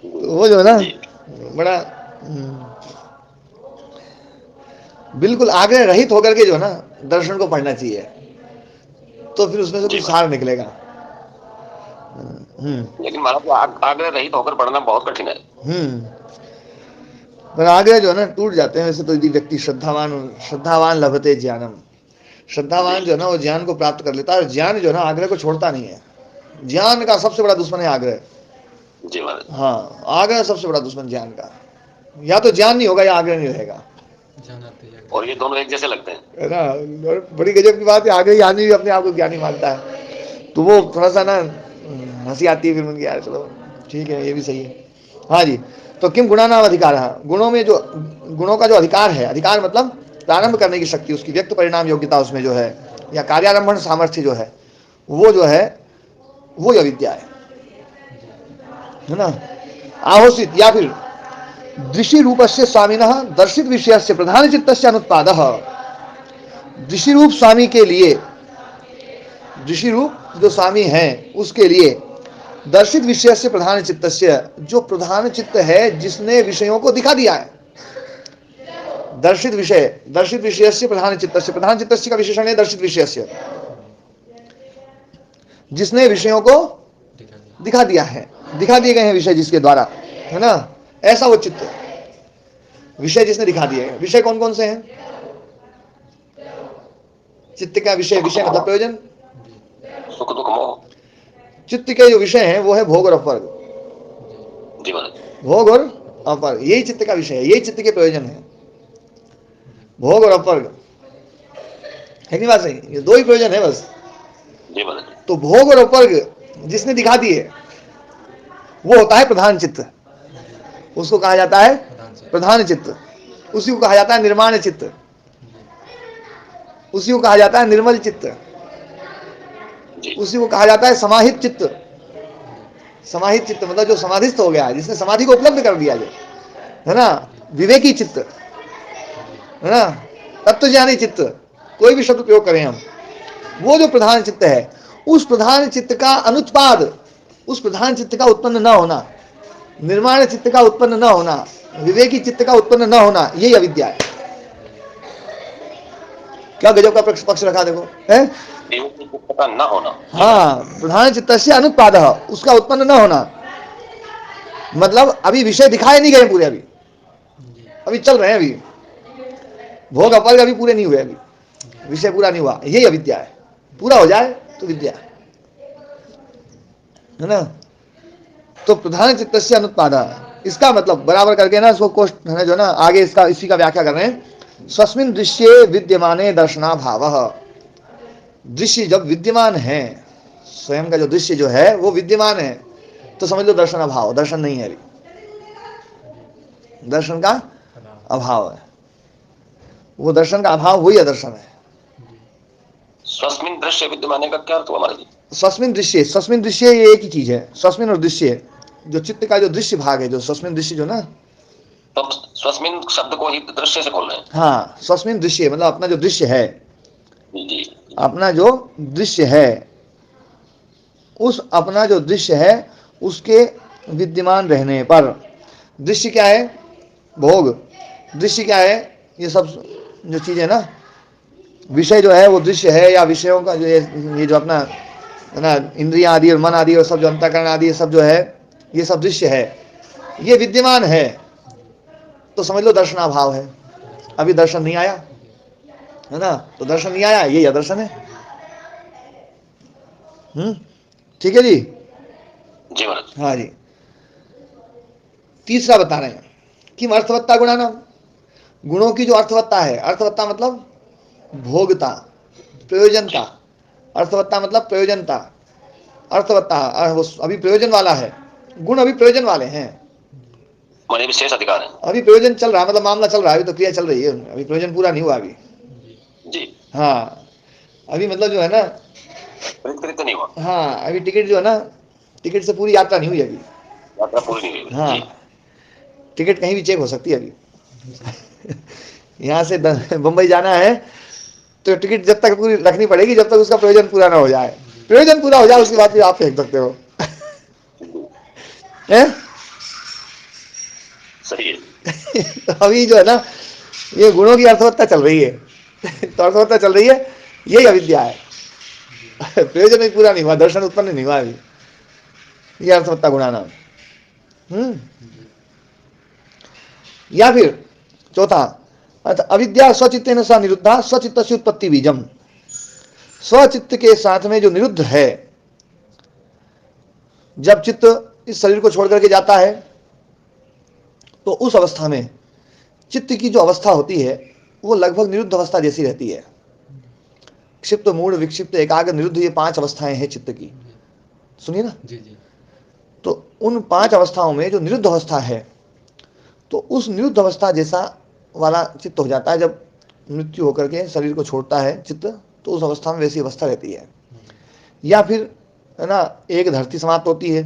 Speaker 1: तो वो जो है ना बड़ा बिल्कुल आग्रह रहित होकर के जो है ना दर्शन को पढ़ना चाहिए, तो फिर उसमें से कुछ सार निकलेगा।
Speaker 2: लेकिन महाराज आग्रह रहित होकर पढ़ना बहुत कठिन है।
Speaker 1: पर आग्रह जो है ना टूट जाते हैं। वैसे तो यदि व्यक्ति श्रद्धावान लभते ज्ञानम, श्रद्धावान जो है ना वो ज्ञान को प्राप्त कर लेता है, और ज्ञान जो है ना आग्रह को छोड़ता नहीं है। ज्ञान का सबसे बड़ा दुश्मन है आग्रह।
Speaker 2: जी महाराज।
Speaker 1: हाँ, आग्रह सबसे बड़ा दुश्मन ज्ञान का। या तो ज्ञान नहीं होगा या आग्रह नहीं रहेगा,
Speaker 2: और ये दोनों एक जैसे लगते हैं,
Speaker 1: है ना। और बड़ी गजब की बात है, आग्रही आदमी भी अपने आप को ज्ञानी मानता है, तो वो थोड़ा सा ना हंसी आती है फिर उनकी, यार चलो ठीक है ये भी सही है। हाँ जी, तो किम गुणानाम अधिकार, गुणों में जो गुणों का जो अधिकार है, अधिकार मतलब प्रारंभ करने की शक्ति, उसकी व्यक्त परिणाम योग्यता उसमें जो है, या कार्यारंभन सामर्थ्य जो है, वो जो है वो अविद्या है ना। आहोषित या फिर दृष्टि रूपस्य स्वामिनः दर्शित विषयस्य प्रधान चित्तस्य अनुत्पादः, दृष्टि रूप स्वामी के लिए, दृष्टि रूप जो स्वामी है उसके लिए दर्शित विषय से प्रधान चित्तस्य, जो प्रधान चित्त है जिसने विषयों को दिखा दिया है। दर्शित विषय से प्रधान चित्तस्य, प्रधान चित्तस्य का विशेषण है दर्शित विषय से, जिसने विषयों को दिखा दिया है, दिखा दिए गए हैं विषय जिसके द्वारा, है ना। ऐसा वो चित्त, विषय जिसने दिखा दिए हैं। विषय कौन कौन से हैं? चित्त का विषय, विषय मतलब प्रयोजन,
Speaker 2: सुख दुख मोह।
Speaker 1: चित्त के जो विषय हैं वो है भोग और अपवर्ग। भोग और अपवर्ग यही चित्त का विषय है, यही चित्त के प्रयोजन है, भोग और अपवर्ग, है नहीं बात सही? ये 2 ही प्रयोजन है बस। तो भोग और अपवर्ग जिसने दिखा दिए वो होता है प्रधान चित्त, उसको कहा जाता है प्रधान चित्त। उसी को कहा जाता है निर्माण चित्त, उसी को कहा जाता है निर्मल चित्त, उसी को कहा जाता है समाहित चित्त। समाहित चित्त मतलब जो समाधिस्थ हो गया है, जिसने समाधि को उपलब्ध कर दिया, जो है ना, विवेकी चित्त, है ना, तत्वज्ञानी चित्त, कोई भी शब्द प्रयोग करें हम, वो जो प्रधान चित्त है, उस प्रधान चित्त का अनुत्पाद, उस प्रधान चित्त का उत्पन्न न होना, निर्माण चित्त का उत्पन्न न होना, विवेकी चित्त का उत्पन्न न होना, यही अविद्या है। क्या गजब का पक्ष रखा देखो, है
Speaker 2: न होना।
Speaker 1: हाँ, प्रधान चित्त से अनुत्पाद, उसका उत्पन्न न होना, मतलब अभी विषय दिखाए नहीं गए पूरे, अभी चल रहे हैं, अभी भोग अपवर्ग अभी पूरे नहीं हुए, अभी विषय पूरा नहीं हुआ, यही अविद्या है। पूरा हो जाए तो विद्या है ना। तो प्रधान चित्त से अनुत्पाद, इसका मतलब बराबर करके ना इसको कोष्ट है जो ना आगे इसका इसी का व्याख्या कर रहे हैं। स्वस्मिन दृश्ये विद्यमाने दर्शनाभावः, दृश्य जब विद्यमान है, स्वयं का जो दृश्य जो है वो विद्यमान है, तो समझ लो दर्शन अभाव, दर्शन नहीं है अभी, दर्शन का अभाव है, वो दर्शन का अभाव वही अदर्शन है।
Speaker 2: स्वस्मिन दृश्य विद्यमाने का क्या अर्थ हुआ महाराज जी?
Speaker 1: स्वस्मिन दृश्य, स्वस्मिन दृश्य ये एक ही चीज है, स्वस्मिन और दृश्य, जो चित्त का जो दृश्य भाग है, जो स्वस्मिन दृश्य जो ना,
Speaker 2: तो स्वस्मिन शब्द को ही दृश्य से बोल रहे हैं।
Speaker 1: हाँ स्वस्मिन दृश्य मतलब अपना जो दृश्य है,
Speaker 2: जी
Speaker 1: अपना जो दृश्य है, उस अपना जो दृश्य है उसके विद्यमान रहने पर, दृश्य क्या है? भोग। दृश्य क्या है? ये सब जो चीजें ना, विषय जो है वो दृश्य है, या विषयों का जो ये जो अपना है ना इंद्रियां आदि और मन आदि और सब जो अंतःकरण आदि सब जो है, ये सब दृश्य है, ये विद्यमान है, तो समझ लो दर्शनाभाव है। अभी दर्शन नहीं आया है ना, तो दर्शन नहीं आया, यही अदर्शन है। ठीक है जी।
Speaker 2: जी महाराज।
Speaker 1: हाँ जी। तीसरा बता रहे हैं कि अर्थवत्ता गुणानाम, गुणों की जो अर्थवत्ता है, अर्थवत्ता मतलब भोगता, प्रयोजनता, अर्थवत्ता मतलब प्रयोजनता, अर्थवत्ता अभी प्रयोजन वाला है, गुण अभी प्रयोजन वाले हैं,
Speaker 2: माने विशेष अधिकार है।
Speaker 1: अभी प्रयोजन चल रहा है, मतलब मामला चल रहा है, अभी तो क्रिया चल रही है, अभी प्रयोजन पूरा नहीं हुआ अभी।
Speaker 2: जी
Speaker 1: हाँ अभी मतलब जो है ना,
Speaker 2: परिष्कृत नहीं हुआ।
Speaker 1: हाँ अभी टिकट जो है ना, टिकट से पूरी यात्रा नहीं हुई अभी,
Speaker 2: यात्रा पूरी नहीं हुई।
Speaker 1: हाँ
Speaker 2: जी
Speaker 1: टिकट कहीं भी चेक हो सकती है अभी। यहाँ से बंबई जाना है तो टिकट जब तक पूरी रखनी पड़ेगी जब तक उसका प्रयोजन पूरा ना हो जाए, प्रयोजन पूरा हो जाए उसके बाद भी आप फेंक सकते हो। हैं?
Speaker 2: सही है।
Speaker 1: तो अभी जो है ना ये गुणों की अर्थवत्ता चल रही है, तो अर्थवत्ता चल रही है, यही अविद्या है। प्रयोजन भी पूरा नहीं हुआ, दर्शन उत्पन्न नहीं हुआ अभी, ये अर्थवत्ता गुणा नाम। या फिर चौथा अर्थ, अविद्या स्वचित्तेन सा निरुद्धा स्वचित्त से उत्पत्ति बीजम, स्वचित्त के साथ में जो निरुद्ध है, जब चित्त इस शरीर को छोड़ करके जाता है तो उस अवस्था में चित्त की जो अवस्था होती है वो लगभग निरुद्ध अवस्था जैसी रहती है। क्षिप्त, मूढ़, विक्षिप्त, एकाग्र, निरुद्ध, ये 5 अवस्थाएं हैं चित्त की, सुनिए ना।
Speaker 3: जी जी।
Speaker 1: तो उन 5 अवस्थाओं में जो निरुद्ध अवस्था है, तो उस निरुद्ध अवस्था जैसा वाला चित्त हो जाता है जब मृत्यु होकर के शरीर को छोड़ता है चित्त, तो उस अवस्था में वैसी अवस्था रहती है। या फिर है ना, एक धरती समाप्त होती है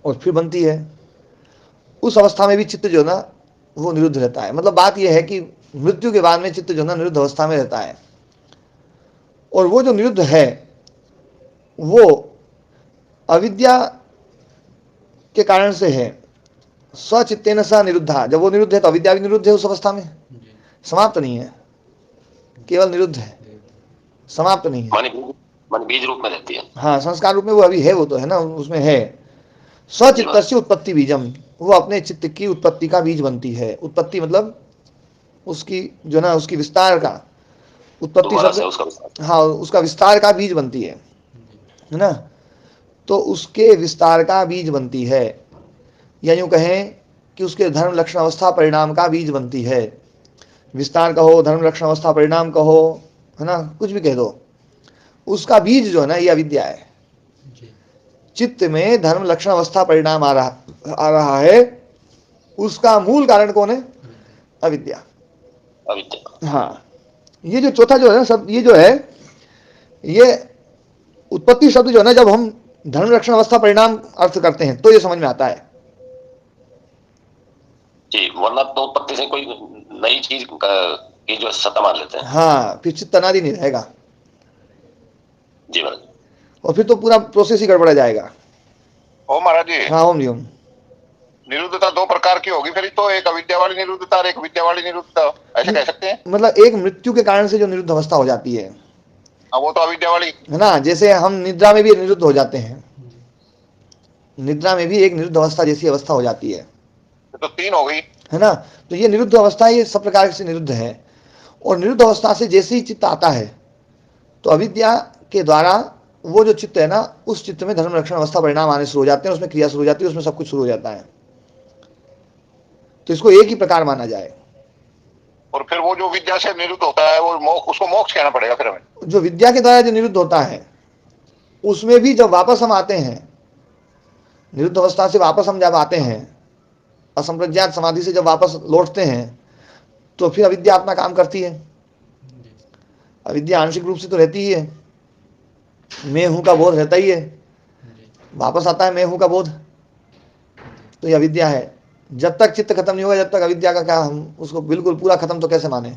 Speaker 1: और फिर बनती है, उस अवस्था में भी चित्त जो ना वो निरुद्ध रहता है। मतलब बात यह है कि मृत्यु के बाद में चित्त जो ना निरुद्ध अवस्था में रहता है, और वो जो निरुद्ध है वो अविद्या के कारण से है। स्वचित्तेन सा निरुद्धा, जब वो निरुद्ध है तो अविद्या भी निरुद्ध है, उस अवस्था में समाप्त नहीं है, केवल निरुद्ध है, समाप्त नहीं है।
Speaker 2: माने बीज रूप में रहती है।
Speaker 1: हाँ संस्कार रूप में वो अभी है, वो तो है ना, उसमें है। स्वचित्त से उत्पत्ति बीजम, वो अपने चित्त की उत्पत्ति का बीज बनती है। उत्पत्ति मतलब उसकी जो ना उसकी विस्तार का, उत्पत्ति शब्द, हाँ उसका विस्तार का बीज बनती है ना, तो उसके विस्तार का बीज बनती है, या यूं कहें कि उसके धर्म लक्षण अवस्था परिणाम का बीज बनती है। विस्तार कहो, धर्म लक्षण अवस्था परिणाम कहो, है ना, कुछ भी कह दो, उसका बीज जो है ना ये अविद्या है। चित्त में धर्म लक्षण अवस्था परिणाम आ रहा है, उसका मूल कारण कौन है? अविद्या। हाँ ये जो चौथा जो है ना सब, ये जो है ये उत्पत्ति शब्द जो है ना, जब हम धर्म लक्षण अवस्था परिणाम अर्थ करते हैं तो ये समझ में आता है
Speaker 2: जी, वरना तो उत्पत्ति से कोई नई चीज की जो सत्ता मान लेते हैं।
Speaker 1: हाँ फिर चित्त अनादि नहीं रहेगा
Speaker 2: जी महाराज,
Speaker 1: और फिर तो पूरा प्रोसेस ही गड़बड़ा जाएगा।
Speaker 4: ओ महाराज जी,
Speaker 1: हाँ ओम जी ओम।
Speaker 4: निरुद्धता 2 प्रकार की होगी फिर तो, एक अविद्या वाली निरुद्धता और एक विद्या वाली निरुद्धता, ऐसे कह सकते हैं?
Speaker 1: मतलब एक मृत्यु के कारण से जो निरुद्ध अवस्था हो जाती है,
Speaker 4: वो तो अविद्या वाली
Speaker 1: है ना, जैसे हम निद्रा में भी निरुद्ध हो जाते हैं, निद्रा में भी एक निरुद्ध अवस्था जैसी अवस्था हो जाती है,
Speaker 4: तो 3 हो गई,
Speaker 1: है ना। तो ये निरुद्ध अवस्था ये सब प्रकार से निरुद्ध है, और निरुद्ध अवस्था से जैसे ही चित्त आता है तो अविद्या के द्वारा वो जो चित्त है ना, उस चित्त में धर्म लक्षण अवस्था परिणाम आने शुरू हो जाते हैं, उसमें क्रिया शुरू हो जाती है, उसमें सब कुछ शुरू हो जाता है। तो इसको एक ही प्रकार माना जाए।
Speaker 4: और फिर वो जो विद्या से निरुद्ध होता है वो उसको मोक्ष कहना पड़ेगा फिर हमें।
Speaker 1: जो विद्या के द्वारा जो निरुद्ध होता है, उसमें भी जब वापस हम आते हैं, निरुद्ध अवस्था से वापस हम जब आते हैं, असंप्रज्ञात समाधि से जब वापस लौटते हैं, तो फिर अविद्या अपना काम करती है। अविद्या आंशिक रूप से तो रहती ही है, मैं हूं का बोध रहता ही है, वापस आता है मैं हूं का बोध, तो ये अविद्या है। जब तक चित्त खत्म नहीं होगा, जब तक अविद्या का क्या हम उसको बिल्कुल पूरा खत्म तो कैसे माने।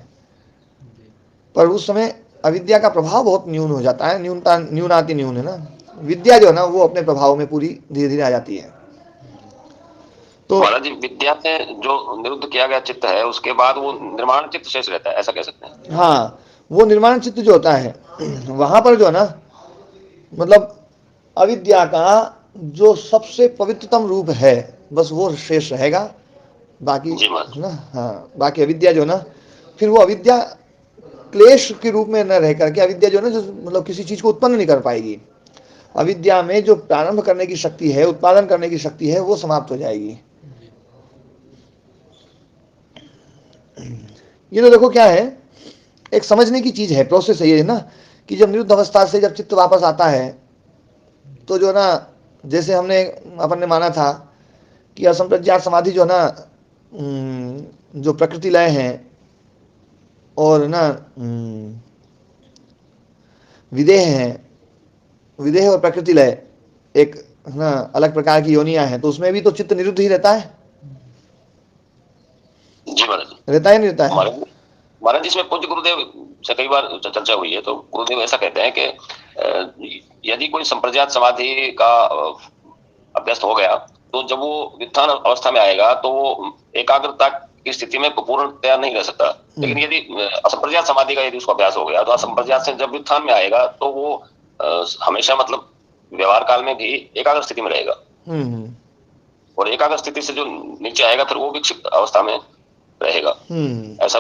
Speaker 1: पर उस समय अविद्या का प्रभाव बहुत न्यून हो जाता है, न्यूनाति न्यून है ना। विद्या जो है ना वो अपने प्रभाव में पूरी धीरे धीरे आ जाती है। तो
Speaker 2: महाराज जी, विद्या से जो निरुद्ध किया गया चित्त है उसके बाद वो निर्माण चित्त शेष रहता है, ऐसा कह सकते हैं?
Speaker 1: हाँ, वो निर्माण चित्त जो होता है वहां पर जो है ना, मतलब अविद्या का जो सबसे पवित्रतम रूप है बस वो शेष रहेगा। बाकी
Speaker 2: जी महाराज।
Speaker 1: ना, हाँ, बाकी अविद्या जो ना, फिर वो अविद्या क्लेश के रूप में न रह करके अविद्या जो ना, जो मतलब किसी चीज को उत्पन्न नहीं कर पाएगी। अविद्या में जो प्रारंभ करने की शक्ति है, उत्पादन करने की शक्ति है, वो समाप्त हो जाएगी। ये तो देखो क्या है, एक समझने की चीज है, प्रोसेस है ये ना, कि जब निरुद्ध अवस्था से जब चित्त वापस आता है, तो जो ना, जैसे हमने अपन ने माना था कि असंप्रज्ञात समाधि जो ना, जो प्रकृति लय है और ना विदेह है, विदेह और प्रकृति लय एक ना अलग प्रकार की योनियां हैं, तो उसमें भी तो चित्त निरुद्ध ही रहता है।
Speaker 2: जी महाराज।
Speaker 1: रहता है नहीं रहता है?
Speaker 2: महाराज जी, इसमें पूज्य गुरुदेव से कई बार चर्चा हुई है, तो गुरुदेव ऐसा कहते हैं कि यदि कोई संप्रज्ञात समाधि का अभ्यस्त हो गया, तो जब वो व्युत्थान अवस्था में आएगा तो वो एकाग्रता की स्थिति में पूर्णतया नहीं रह सकता। लेकिन यदि असंप्रज्ञात समाधि का यदि उसको अभ्यास हो गया, तो असंप्रज्ञात से जब व्युत्थान में आएगा तो वो हमेशा मतलब व्यवहार काल में भी एकाग्र स्थिति में रहेगा। और एकाग्र स्थिति से जो नीचे आएगा फिर वो विक्षिप्त अवस्था में रहेगा। ऐसा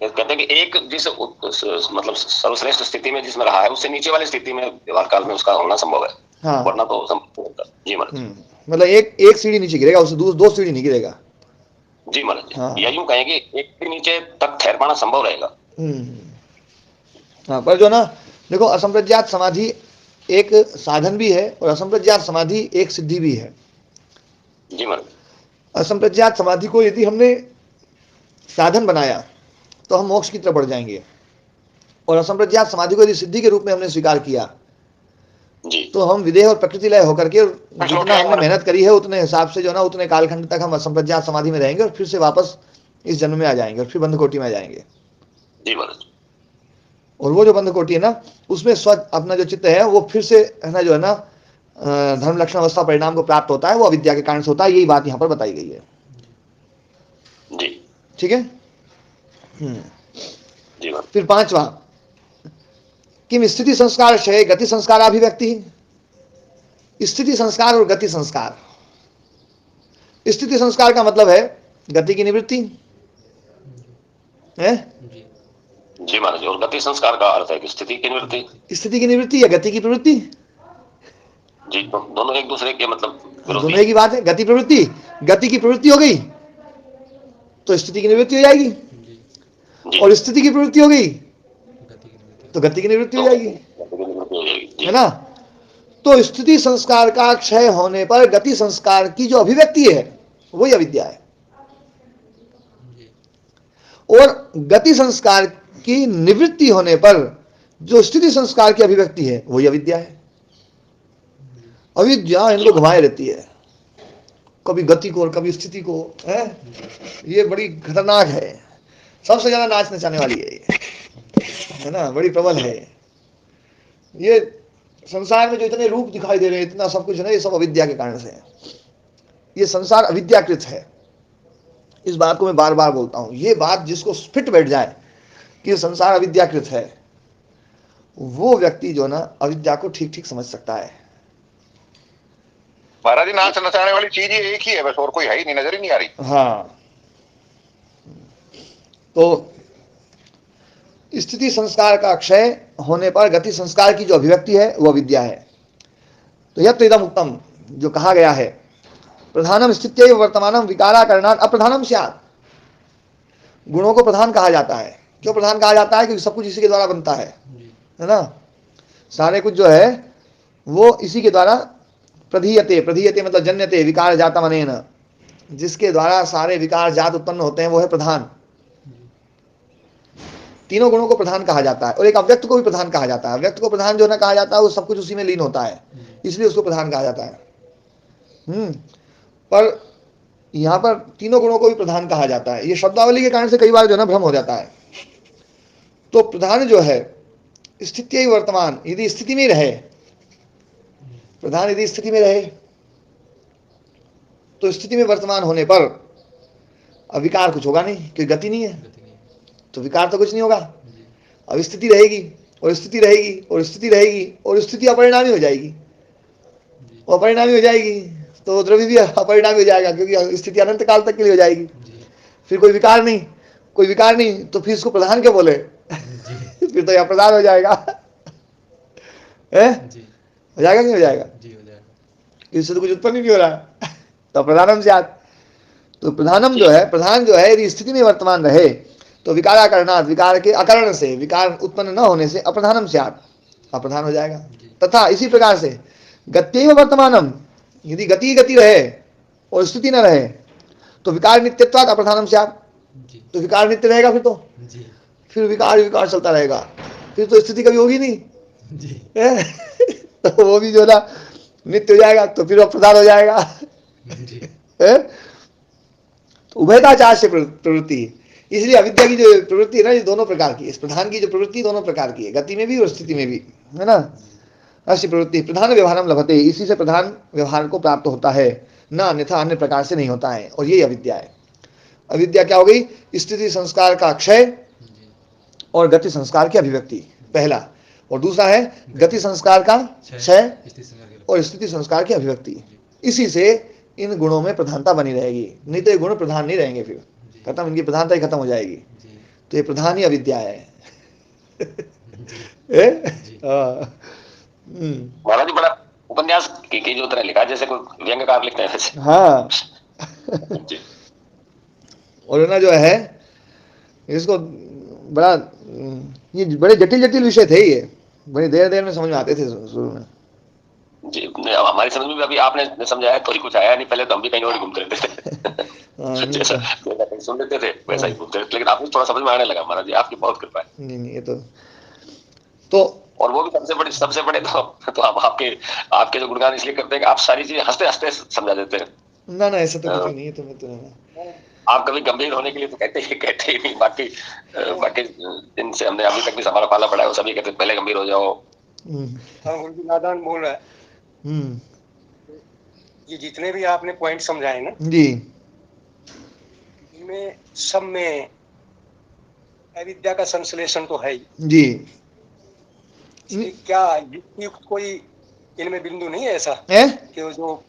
Speaker 2: कहते हैं कि एक जिस मतलब सर्वश्रेष्ठ स्थिति में जिसमें रहा है, उससे नीचे वाली स्थिति में व्यवहार काल में उसका होना संभव है।
Speaker 1: हाँ।
Speaker 2: वरना तो संभव होता। जी महाराज।
Speaker 1: मतलब एक सीढ़ी नीचे गिरेगा, उससे दो सीढ़ी नहीं गिरेगा।
Speaker 2: जी महाराज।
Speaker 1: हाँ।
Speaker 2: या यूं कहेंगे एक के नीचे तक ठहर पाना संभव रहेगा।
Speaker 1: हाँ, पर जो ना देखो, असंप्रज्ञात समाधि एक साधन भी है और असंप्रज्ञात समाधि एक सिद्धि भी है।
Speaker 2: जी महाराज।
Speaker 1: असंप्रज्ञात समाधि को यदि हमने साधन बनाया तो हम मोक्ष की तरफ बढ़ जाएंगे, और असंप्रज्ञात समाधि को यदि सिद्धि के रूप में हमने स्वीकार किया
Speaker 2: जी।
Speaker 1: तो हम विदेह और प्रकृति लय होकर के जितना हमने मेहनत करी है उतने हिसाब से जो ना, उतने कालखंड तक हम असंप्रज्ञात समाधि में रहेंगे और फिर से वापस इस जन्म में आ जाएंगे और फिर बंध कोटि में आ जाएंगे।
Speaker 2: जी महाराज।
Speaker 1: और वो जो बंध कोटि है ना, उसमें स्व अपना जो चित्त है वो फिर से है ना, जो है ना धर्म लक्षण अवस्था परिणाम को प्राप्त होता है, वो अविद्या के कारण से होता है। यही बात यहाँ पर बताई गई है।
Speaker 2: जी।
Speaker 1: ठीक है।
Speaker 2: जी महाराज।
Speaker 1: फिर पांचवा, किम स्थिति संस्कार क्षय गति संस्कार अभिव्यक्ति। स्थिति संस्कार और गति संस्कार। स्थिति संस्कार का मतलब है गति की निवृत्ति है।
Speaker 2: जी महाराज। और गति संस्कार का अर्थ है कि स्थिति की निवृत्ति।
Speaker 1: स्थिति की निवृत्ति या गति की प्रवृत्ति।
Speaker 2: जी, दोनों एक दूसरे के मतलब
Speaker 1: दोनों एक ही बात है। गति प्रवृत्ति, गति की प्रवृत्ति हो गई तो स्थिति की निवृत्ति हो जाएगी, और स्थिति की प्रवृत्ति हो गई तो गति की निवृत्ति हो जाएगी, है ना। तो स्थिति संस्कार का क्षय होने पर गति संस्कार की जो अभिव्यक्ति है वही अविद्या है, और गति संस्कार की निवृत्ति होने पर जो स्थिति संस्कार की अभिव्यक्ति है वही अविद्या है। अविद्या इनको घुमाए रहती है, कभी गति को और कभी स्थिति को, है। ये बड़ी खतरनाक है, सबसे ज्यादा नाच नचाने वाली है ये, है ना, बड़ी प्रबल है ये। संसार में जो इतने रूप दिखाई दे रहे हैं, इतना सब कुछ है ना, ये सब अविद्या के कारण से है। ये संसार अविद्याकृत है। इस बात को मैं बार बार बोलता हूं। ये बात जिसको फिट बैठ जाए कि संसार अविद्याकृत है, वो व्यक्ति जो ना अविद्या को ठीक ठीक समझ सकता है।
Speaker 4: महाराज जी, नाच नचाने वाली चीज ये एक ही है बस, और कोई है ही नहीं, नजर ही नहीं आ रही।
Speaker 1: हाँ, तो स्थिति संस्कार का क्षय होने पर गति संस्कार की जो अभिव्यक्ति है वो अविद्या है। तो यह तो इदम उत्तम जो कहा गया है प्रधानम स्थित्यैव वर्तमानम विकाराकरणात् अप्रधानम स्यात्। गुणों को प्रधान कहा जाता है। क्यों प्रधान कहा जाता है? क्योंकि सब कुछ इसी के द्वारा बनता है ना। सारे कुछ जो है वो इसी के द्वारा प्रधीयते, प्रधीयते मतलब जन्यते विकार जातम अनेन, जिसके द्वारा सारे विकार जात उत्पन्न होते हैं वो है प्रधान। तीनों गुणों को प्रधान कहा जाता है। और एक अव्यक्त को भी प्रधान कहा जाता है। अव्यक्त को प्रधान जो ना कहा जाता है वो सब कुछ उसी में लीन होता है, इसलिए उसको प्रधान कहा जाता है। पर यहां पर तीनों गुणों को भी प्रधान कहा जाता है। ये शब्दावली के कारण से कई बार जो है ना भ्रम हो जाता है। तो प्रधान जो है स्थिति वर्तमान, यदि स्थिति में रहे, प्रधान यदि स्थिति में रहे तो स्थिति में वर्तमान होने पर अब विकार कुछ होगा नहीं, क्योंकि गति नहीं है तो विकार तो कुछ नहीं होगा। अब स्थिति रहेगी और स्थिति रहेगी और स्थिति रहेगी और स्थिति अपरिणामी हो जाएगी, और अपरिणामी हो जाएगी तो द्रव्य भी अपरिणामी हो जाएगा, क्योंकि स्थिति अनंत काल तक के लिए हो जाएगी। फिर कोई विकार नहीं, कोई विकार नहीं, तो फिर इसको प्रधान क्या बोले? फिर तो यह प्रधान हो जाएगा। हो जाएगा नहीं हो जाएगा? इससे तो कुछ उत्पन्न नहीं हो रहा है। तो प्रधानम से तो प्रधानम जो है, प्रधान जो है यदि स्थिति में वर्तमान रहे तो विकाराकरणात्, विकार के अकरण से, विकार उत्पन्न न होने से अप्रधानम स्यात्, अप्रधान हो जाएगा। तथा इसी प्रकार से गत्यैव वर्तमानम, यदि गति रहे और स्थिति न रहे तो विकार नित्यत्वात् अप्रधानम स्यात्, तो विकार नित्य रहेगा फिर विकार चलता रहेगा, फिर तो स्थिति कभी होगी नहीं। तो वो भी जो ना नित्य हो जाएगा, तो फिर वो प्रधान हो जाएगा। तो उभयताचार से प्रवृत्ति, इसलिए अविद्या की जो प्रवृत्ति है ना, ये दोनों प्रकार की, इस प्रधान की जो प्रवृत्ति दोनों प्रकार की है, गति में भी और स्थिति में भी, है ना। अस्य प्रवृत्ति प्रधान व्यवहारम लभते, इसी से प्रधान व्यवहार को प्राप्त होता है, न अन्यथा अन्य प्रकार से नहीं होता है। और यही अविद्या है। अविद्या क्या हो गई? स्थिति संस्कार का क्षय और गति संस्कार की अभिव्यक्ति, पहला। और दूसरा है गति संस्कार का क्षय और स्थिति संस्कार की अभिव्यक्ति। इसी से इन गुणों में प्रधानता बनी रहेगी, नहीं तो ये गुण प्रधान नहीं रहेंगे, फिर खत्म, इनकी प्रधानता ही खत्म हो जाएगी। तो ये प्रधान ही अविद्या है।
Speaker 2: महाराज जी बड़ा उपन्यास की जो तरह लिखा, जैसे कोई व्यंग्यकार लिखते हैं वैसे।
Speaker 1: हाँ। और ना जो है इसको बड़ा, ये बड़े जटिल विषय थे, ये बड़ी देर में समझ में आते थे शुरू में।
Speaker 2: जी, हमारी समझ में भी अभी आपने समझाया तो ही कुछ आया नहीं, पहले तो हम भी कहीं और घूमते रहते थे। जैसा सुन लेते थे वैसा ही घूमते रहते, लेकिन आपको थोड़ा समझ में आने लगा। महाराज जी आपकी बहुत कृपा है।
Speaker 1: नहीं ये तो और
Speaker 2: वो भी सबसे बड़े तो आप आपके जो गुणगान इसलिए करते हैं कि आप सारी चीजें हंसते हंसते समझा देते हैं।
Speaker 1: ना ऐसा तो कुछ नहीं है। तुम्हें
Speaker 2: आप कभी गंभीर होने के लिए तो कहते ही नहीं। बाकी जिनसे हमने अभी तक भी हमारा पाला पड़ा है वो सभी कहते पहले गंभीर हो जाओ।
Speaker 5: नादान बोल रहा है। ये जितने भी आपने पॉइंट समझाए ना
Speaker 1: जी,
Speaker 5: इनमें सब में अविद्या का संश्लेषण तो है ही
Speaker 1: जी।
Speaker 5: क्या युक्त कोई इनमें बिंदु नहीं है ऐसा कि जो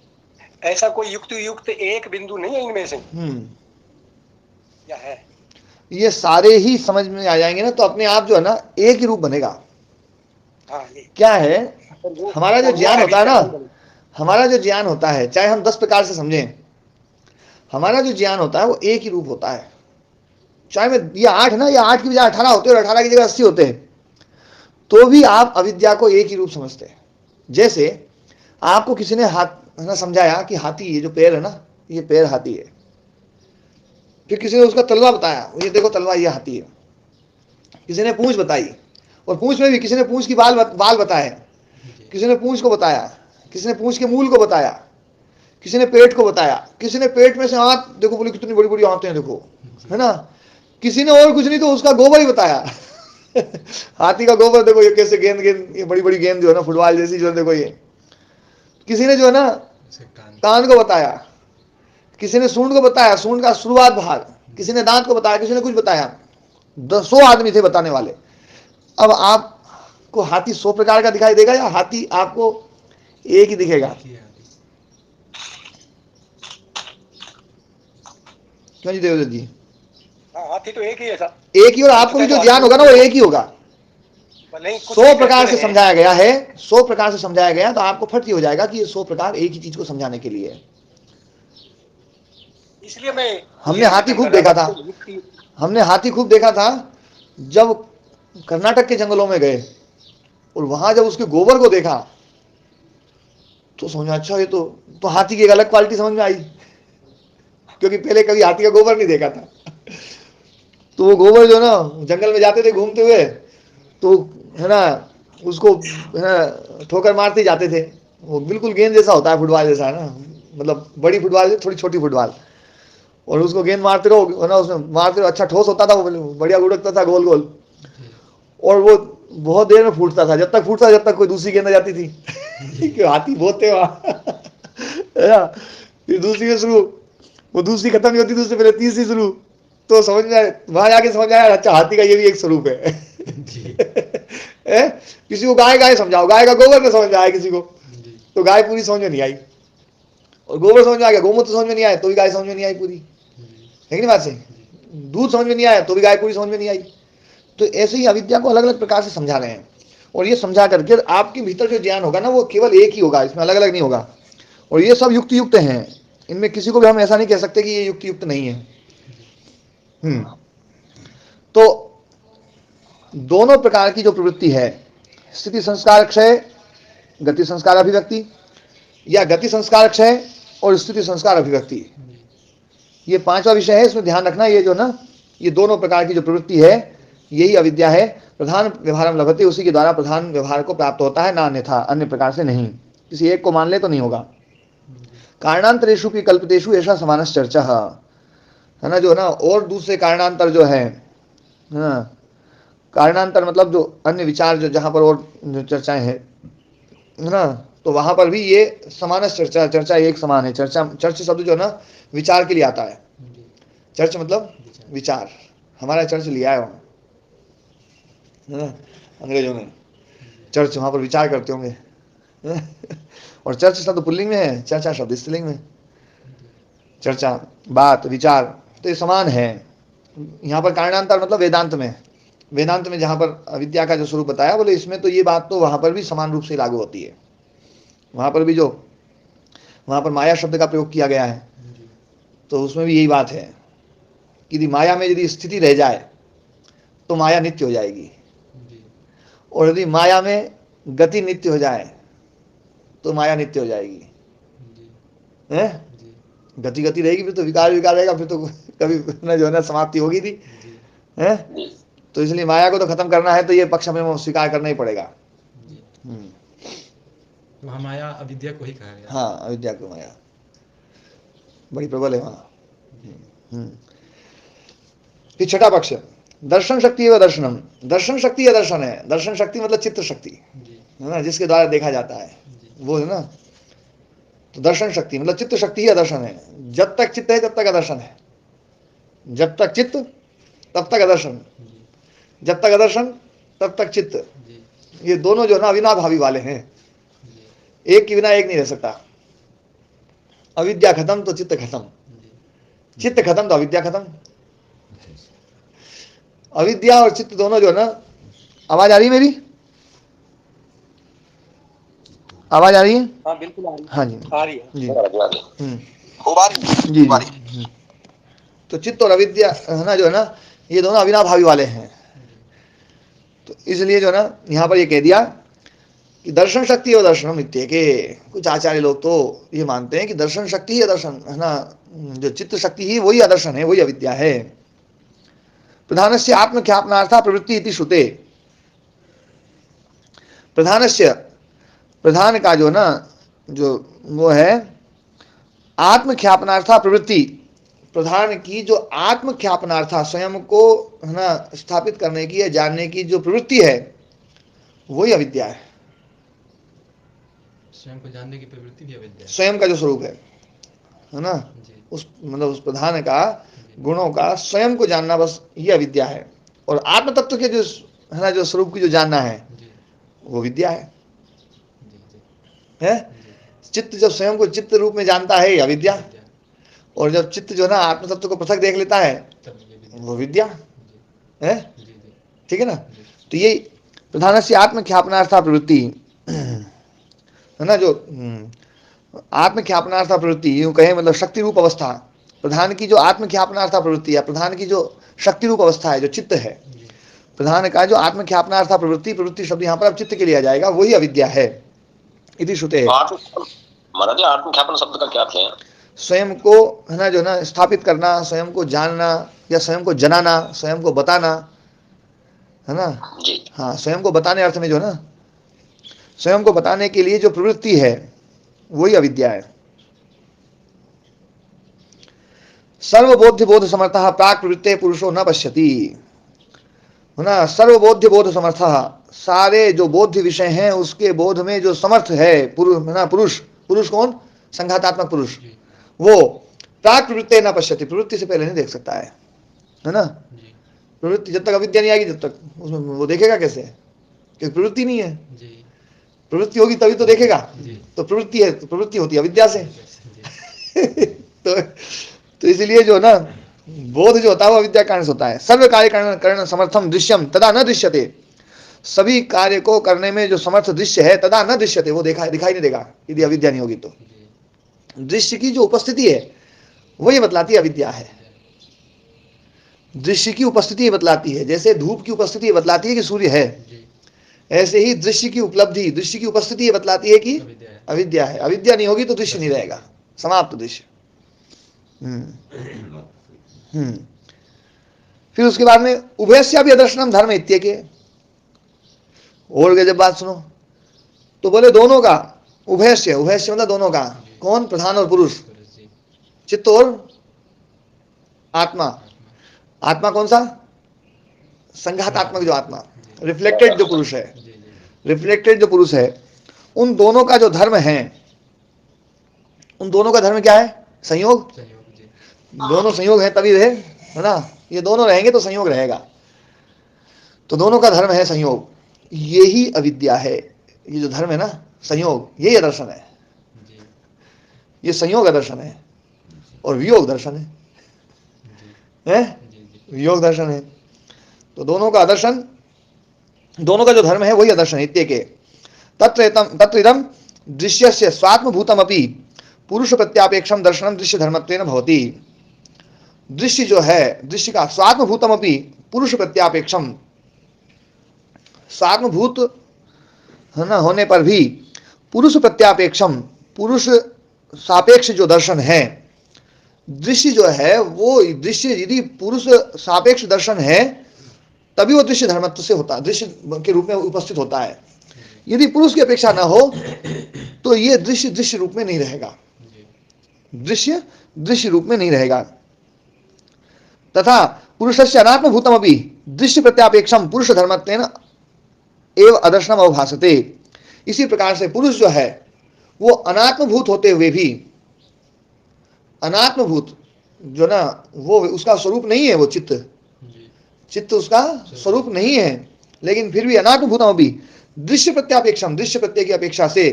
Speaker 5: ऐसा कोई युक्त एक बिंदु नहीं है इनमें से? क्या है? ये
Speaker 1: सारे ही समझ में आ जाएंगे ना तो अपने आप जो है ना एक ही रूप बनेगा। क्या है, हमारा जो ज्ञान होता है ना, हमारा जो ज्ञान होता है, चाहे हम 10 प्रकार से समझें, हमारा जो ज्ञान होता है वो एक ही रूप होता है। चाहे मैं ये 8 ना, ये 8 की बजाय 18 होते और 18 की जगह 80 होते हैं, तो भी आप अविद्या को एक ही रूप समझते हैं। जैसे आपको किसी ने हाथ ना समझाया कि हाथी, ये जो पैर है ना, ये पैर हाथी है। फिर किसी ने उसका तलवा बताया, ये देखो तलवा ये हाथी है। किसी ने पूंछ बताई, और पूंछ में भी किसी ने पूंछ की बाल बताए, किसी ने पूंछ को बताया, किसी ने पूंछ के मूल को बताया, किसी ने पेट को बताया, किसी ने पेट में से हाथ देखो, बोले कितनी बड़ी बड़ी आंतें देखो, है ना। किसी ने और कुछ नहीं तो उसका गोबर ही बताया। हाथी का गोबर देखो, ये कैसे गेंद ये बड़ी बड़ी गेंद जो है ना फुटबॉल जैसी, जो देखो ये। किसी ने जो है ना कान को बताया, किसी ने सूंड को बताया, सूंड का शुरुआत भाग, किसी ने दांत को बताया, किसी ने कुछ बताया। 100 आदमी थे बताने वाले। अब आपको हाथी 100 प्रकार का दिखाई देगा या हाथी आपको एक ही दिखेगा? क्यों जी देवदत्त जी?
Speaker 5: हाथी तो एक ही है सर,
Speaker 1: एक ही। और आपको भी जो ज्ञान होगा ना वो एक ही होगा। 100 प्रकार से समझाया गया है, 100 प्रकार से समझाया गया, तो आपको फट ही हो जाएगा कि ये 100 प्रकार एक ही चीज को समझाने के लिए है।
Speaker 5: इसलिए मैं
Speaker 1: हमने हाथी खूब देखा था, हमने हाथी खूब देखा था जब कर्नाटक के जंगलों में गए और वहां जब उसके गोबर को देखा तो समझा अच्छा ये तो हाथी की एक अलग क्वालिटी समझ में आई, क्योंकि पहले कभी हाथी का गोबर नहीं देखा था। तो वो गोबर जो ना जंगल में जाते थे घूमते हुए तो है ना उसको है ना ठोकर मारते जाते थे। वो बिल्कुल गेंद जैसा होता है, फुटबॉल जैसा है ना, मतलब बड़ी फुटबॉल थोड़ी छोटी फुटबॉल, और उसको गेंद मारते रहो है ना, उसमें मारते रहो, अच्छा ठोस होता था वो, बढ़िया उड़कता था गोल गोल, और वो बहुत देर में फूटता था, जब तक फूटता जब तक कोई दूसरी गेंद आ जाती थी। क्यों हाथी बहुत थे वहां। फिर दूसरी में शुरू, वो दूसरी खत्म नहीं होती दूसरी पहले तीसरी शुरू, तो समझ में आया, वहां जाके समझ आया अच्छा हाथी का ये भी एक स्वरूप है। किसी को गाय गाय समझाओ, गाय का गोबर में समझ में आया किसी को, तो गाय पूरी समझ में नहीं आई, और गोबर समझ में आ गया, गोमूत्र समझ में नहीं आया तो भी गाय समझ में नहीं आई पूरी, है कि नहीं बात से, दूध समझ में नहीं आया तो भी गाय पूरी समझ में नहीं आई। तो ऐसे ही अविद्या को अलग अलग प्रकार से समझा रहे हैं, और ये समझा करके आपके भीतर जो ज्ञान होगा ना वो केवल एक ही होगा, इसमें अलग अलग नहीं होगा, और ये सब युक्त युक्त हैं, इनमें किसी को भी हम ऐसा नहीं कह सकते कि ये युक्त युक्त नहीं है। तो दोनों प्रकार की जो प्रवृत्ति है, स्थिति संस्कार क्षय, गति संस्कार अभिव्यक्ति, या गति संस्कार क्षय और स्थिति संस्कार अभिव्यक्ति, ये पांचवा विषय है, इसमें ध्यान रखना, ये जो ना ये दोनों प्रकार की जो प्रवृत्ति है यही अविद्या है। प्रधान व्यवहारम लभते, उसी के द्वारा प्रधान व्यवहार को प्राप्त होता है, ना अन्यथा, अन्य प्रकार से नहीं, किसी एक को मान ले तो नहीं होगा। कारणांतरेषु की कल्पितेषु ऐसा समानस चर्चा है ना, जो ना और दूसरे कारणांतर जो है ना, कारणांतर मतलब जो अन्य विचार जो जहां पर और जो चर्चाएं हैं ना, तो वहां पर भी ये समानस चर्चा, चर्चा एक समान है। चर्चा, चर्च शब्द जो ना विचार के लिए आता है, चर्च मतलब विचार, हमारा चर्च लिया है वहां अंग्रेजों ने, चर्च वहां पर विचार करते होंगे। और चर्च शब्द पुल्लिंग में है, चर्चा शब्द स्त्रीलिंग में, चर्चा बात विचार, तो ये समान है। यहाँ पर कारणांतर मतलब वेदांत में, वेदांत में जहां पर अविद्या का जो स्वरूप बताया, बोले इसमें तो ये बात तो वहां पर भी समान रूप से लागू होती है, वहां पर भी जो वहां पर माया शब्द का प्रयोग किया गया है तो उसमें भी यही बात है कि यदि माया में यदि स्थिति रह जाए तो माया नित्य हो जाएगी, और यदि माया में गति नित्य हो जाए तो माया नित्य हो जाएगी। है गति गति रहेगी फिर तो विकार विकार रहेगा, फिर तो कभी ना जो है ना समाप्ति होगी थी। है तो इसलिए माया को तो खत्म करना है तो ये पक्ष हमें स्वीकार करना ही पड़ेगा।
Speaker 3: वहाँ माया अविद्या को ही कहा गया।
Speaker 1: हाँ अविद्या को माया बड़ी प्रबल है वहां। फिर छठा पक्ष, दर्शन शक्ति है व दर्शनम, दर्शन शक्ति या दर्शन है, दर्शन शक्ति मतलब चित्त शक्ति है ना, जिसके द्वारा देखा जाता है वो है ना, तो दर्शन शक्ति मतलब चित्त शक्ति ही दर्शन है। जब तक चित्त है तब तक अदर्शन है, जब तक चित्त तब तक अदर्शन, जब तक अदर्शन तब तक चित्त, ये दोनों जो ना अविनाभावी वाले हैं, एक के बिना एक नहीं रह सकता। अविद्या खत्म तो चित्त खत्म, चित्त खत्म तो अविद्या खत्म। अविद्या और चित्त दोनों जो ना, आवाज आ रही है मेरी, आवाज आ रही है?
Speaker 5: हाँ बिल्कुल आ रही है।
Speaker 1: हाँ जी
Speaker 5: आ रही है
Speaker 1: जी जी। तो चित्त और अविद्या है ना जो है ना, ये दोनों अविनाभावी वाले हैं। तो इसलिए जो ना यहाँ पर ये कह दिया कि दर्शन शक्ति और दर्शनम नित्य के, कुछ आचार्य लोग तो ये मानते हैं कि दर्शन शक्ति ही दर्शन है ना, जो चित्त शक्ति ही वही अदर्शन है, वही अविद्या है। प्रधानस्य आत्मख्यापनार्था प्रवृत्ति इति श्रुते, प्रधानस्य प्रधान का जो ना जो वो है आत्मख्यापनार्था प्रवृत्ति, प्रधान की जो आत्मख्यापनार्था स्वयं को है ना स्थापित करने की या जानने की जो प्रवृत्ति है वही अविद्या है।
Speaker 3: स्वयं को जानने की प्रवृत्ति भी अविद्या है,
Speaker 1: स्वयं का जो स्वरूप है ना, उस मतलब उस प्रधान का गुणों का स्वयं को जानना, बस ये अविद्या है। और आत्म तत्व के जो है ना जो स्वरूप की जो जानना है वो विद्या है। चित्त जब स्वयं को चित्त रूप में जानता है ये अविद्या, और जब चित्त जो है ना आत्म तत्व को पृथक देख लेता है वो विद्या है। ठीक है ना, तो ये प्रधान से आत्मख्यापनार्था प्रवृत्ति है ना, जो आत्मख्यापनार्था प्रवृत्ति यूं कहें मतलब शक्ति रूप अवस्था, प्रधान की जो आत्मख्यापनार्था प्रवृत्ति है, प्रधान की जो शक्ति रूप अवस्था है, जो चित्त है, प्रधान का जो आत्मख्यापनार्था प्रवृत्ति, प्रवृत्ति शब्द यहाँ पर अब चित्त के लिया जाएगा, वही अविद्या है। इति श्रुते है।
Speaker 2: महाराज जी, आत्मख्यापन शब्द का क्या अर्थ है?
Speaker 1: स्वयं को है ना, जो ना स्थापित करना, स्वयं को जानना या स्वयं को जनाना, स्वयं को बताना, है ना
Speaker 2: जी।
Speaker 1: हाँ, स्वयं को बताने अर्थ में जो ना, स्वयं को बताने के लिए जो प्रवृत्ति है वही अविद्या है। सर्वबोध्य बोध समर्थः प्राक प्रवृत्ते पुरुषो न पश्यति, है ना। सर्वबोध्य बोध समर्थः, सारे जो बोध्य विषय हैं उसके बोध में जो समर्थ है पुरुष, पुरुष कौन? संघातात्मक पुरुष, वो प्राक प्रवृत्ते न पश्यति, प्रवृत्ति से पहले नहीं देख सकता है ना। प्रवृत्ति जब तक अविद्या नहीं आएगी तब तक उसमें वो देखेगा कैसे? क्योंकि प्रवृत्ति नहीं है। प्रवृत्ति होगी तभी तो देखेगा। तो प्रवृत्ति है, तो प्रवृत्ति होती है अविद्या से। तो इसलिए जो ना बोध जो होता है वो अविद्या कारण से होता है। सर्व कार्य करण समर्थम दृश्यम तदा न दृश्यते, सभी कार्य को करने में जो समर्थ दृश्य है तदा न दृश्यते, वो दिखाई नहीं देगा यदि अविद्या नहीं होगी तो। दृश्य की जो उपस्थिति है वो ये बतलाती है अविद्या है। दृश्य की उपस्थिति बतलाती है, जैसे धूप की उपस्थिति बतलाती है कि सूर्य है, ऐसे ही दृश्य की उपलब्धि, दृश्य की उपस्थिति बतलाती है कि अविद्या है। अविद्या नहीं होगी तो दृश्य नहीं रहेगा, समाप्त दृश्य। फिर उसके बाद में उभयस्य भी अदर्शनम धर्म इत्येके, और जब बात सुनो तो बोले दोनों का, उभयस्य, उभयस्य मतलब दोनों का, कौन? प्रधान और पुरुष, चित्त और आत्मा। आत्मा कौन सा? संघातात्मक जो आत्मा, रिफ्लेक्टेड जो पुरुष है, रिफ्लेक्टेड जो पुरुष है, उन दोनों का जो धर्म है, उन दोनों का धर्म क्या है? संयोग। दोनों संयोग है तभी रहे, है ना। ये दोनों रहेंगे तो संयोग रहेगा, तो दोनों का धर्म है संयोग। यही अविद्या है, ये जो धर्म है ना संयोग, यही दर्शन है। ये संयोग दर्शन है और वियोग दर्शन है, वियोग दर्शन है। तो दोनों का आदर्शन, दोनों का जो धर्म है वही आदर्शन इत्येके। तत्र इदं दृश्यस्य स्वात्मभूतमपि पुरुष प्रत्यापेक्षम दर्शनम दृश्य धर्मत्वेन भवति। दृश्य जो है, दृश्य का स्वात्मभूतमपि पुरुष प्रत्यापेक्षम, स्वात्मभूत है ना होने पर भी पुरुष प्रत्यापेक्षम, पुरुष सापेक्ष जो दर्शन है, दृश्य जो है वो दृश्य यदि पुरुष सापेक्ष दर्शन है तभी वो दृश्य धर्मत्व से होता है, दृश्य के रूप में उपस्थित होता है। यदि पुरुष की अपेक्षा ना हो तो ये दृश्य दृश्य रूप में नहीं रहेगा, दृश्य दृश्य रूप में नहीं रहेगा। तथा पुरुषस्य अनात्मभूतम अपि दृश्य प्रत्यापेक्षम पुरुष धर्मत्वेन एव अदर्शनम अवभासते। इसी प्रकार से पुरुष जो है वो अनात्मभूत होते हुए भी, अनात्मभूत जो ना वो उसका स्वरूप नहीं है, वो चित्त, चित्त उसका स्वरूप नहीं है, लेकिन फिर भी अनात्मभूतम भी दृश्य प्रत्यापेक्षम, दृश्य प्रत्यय की अपेक्षा से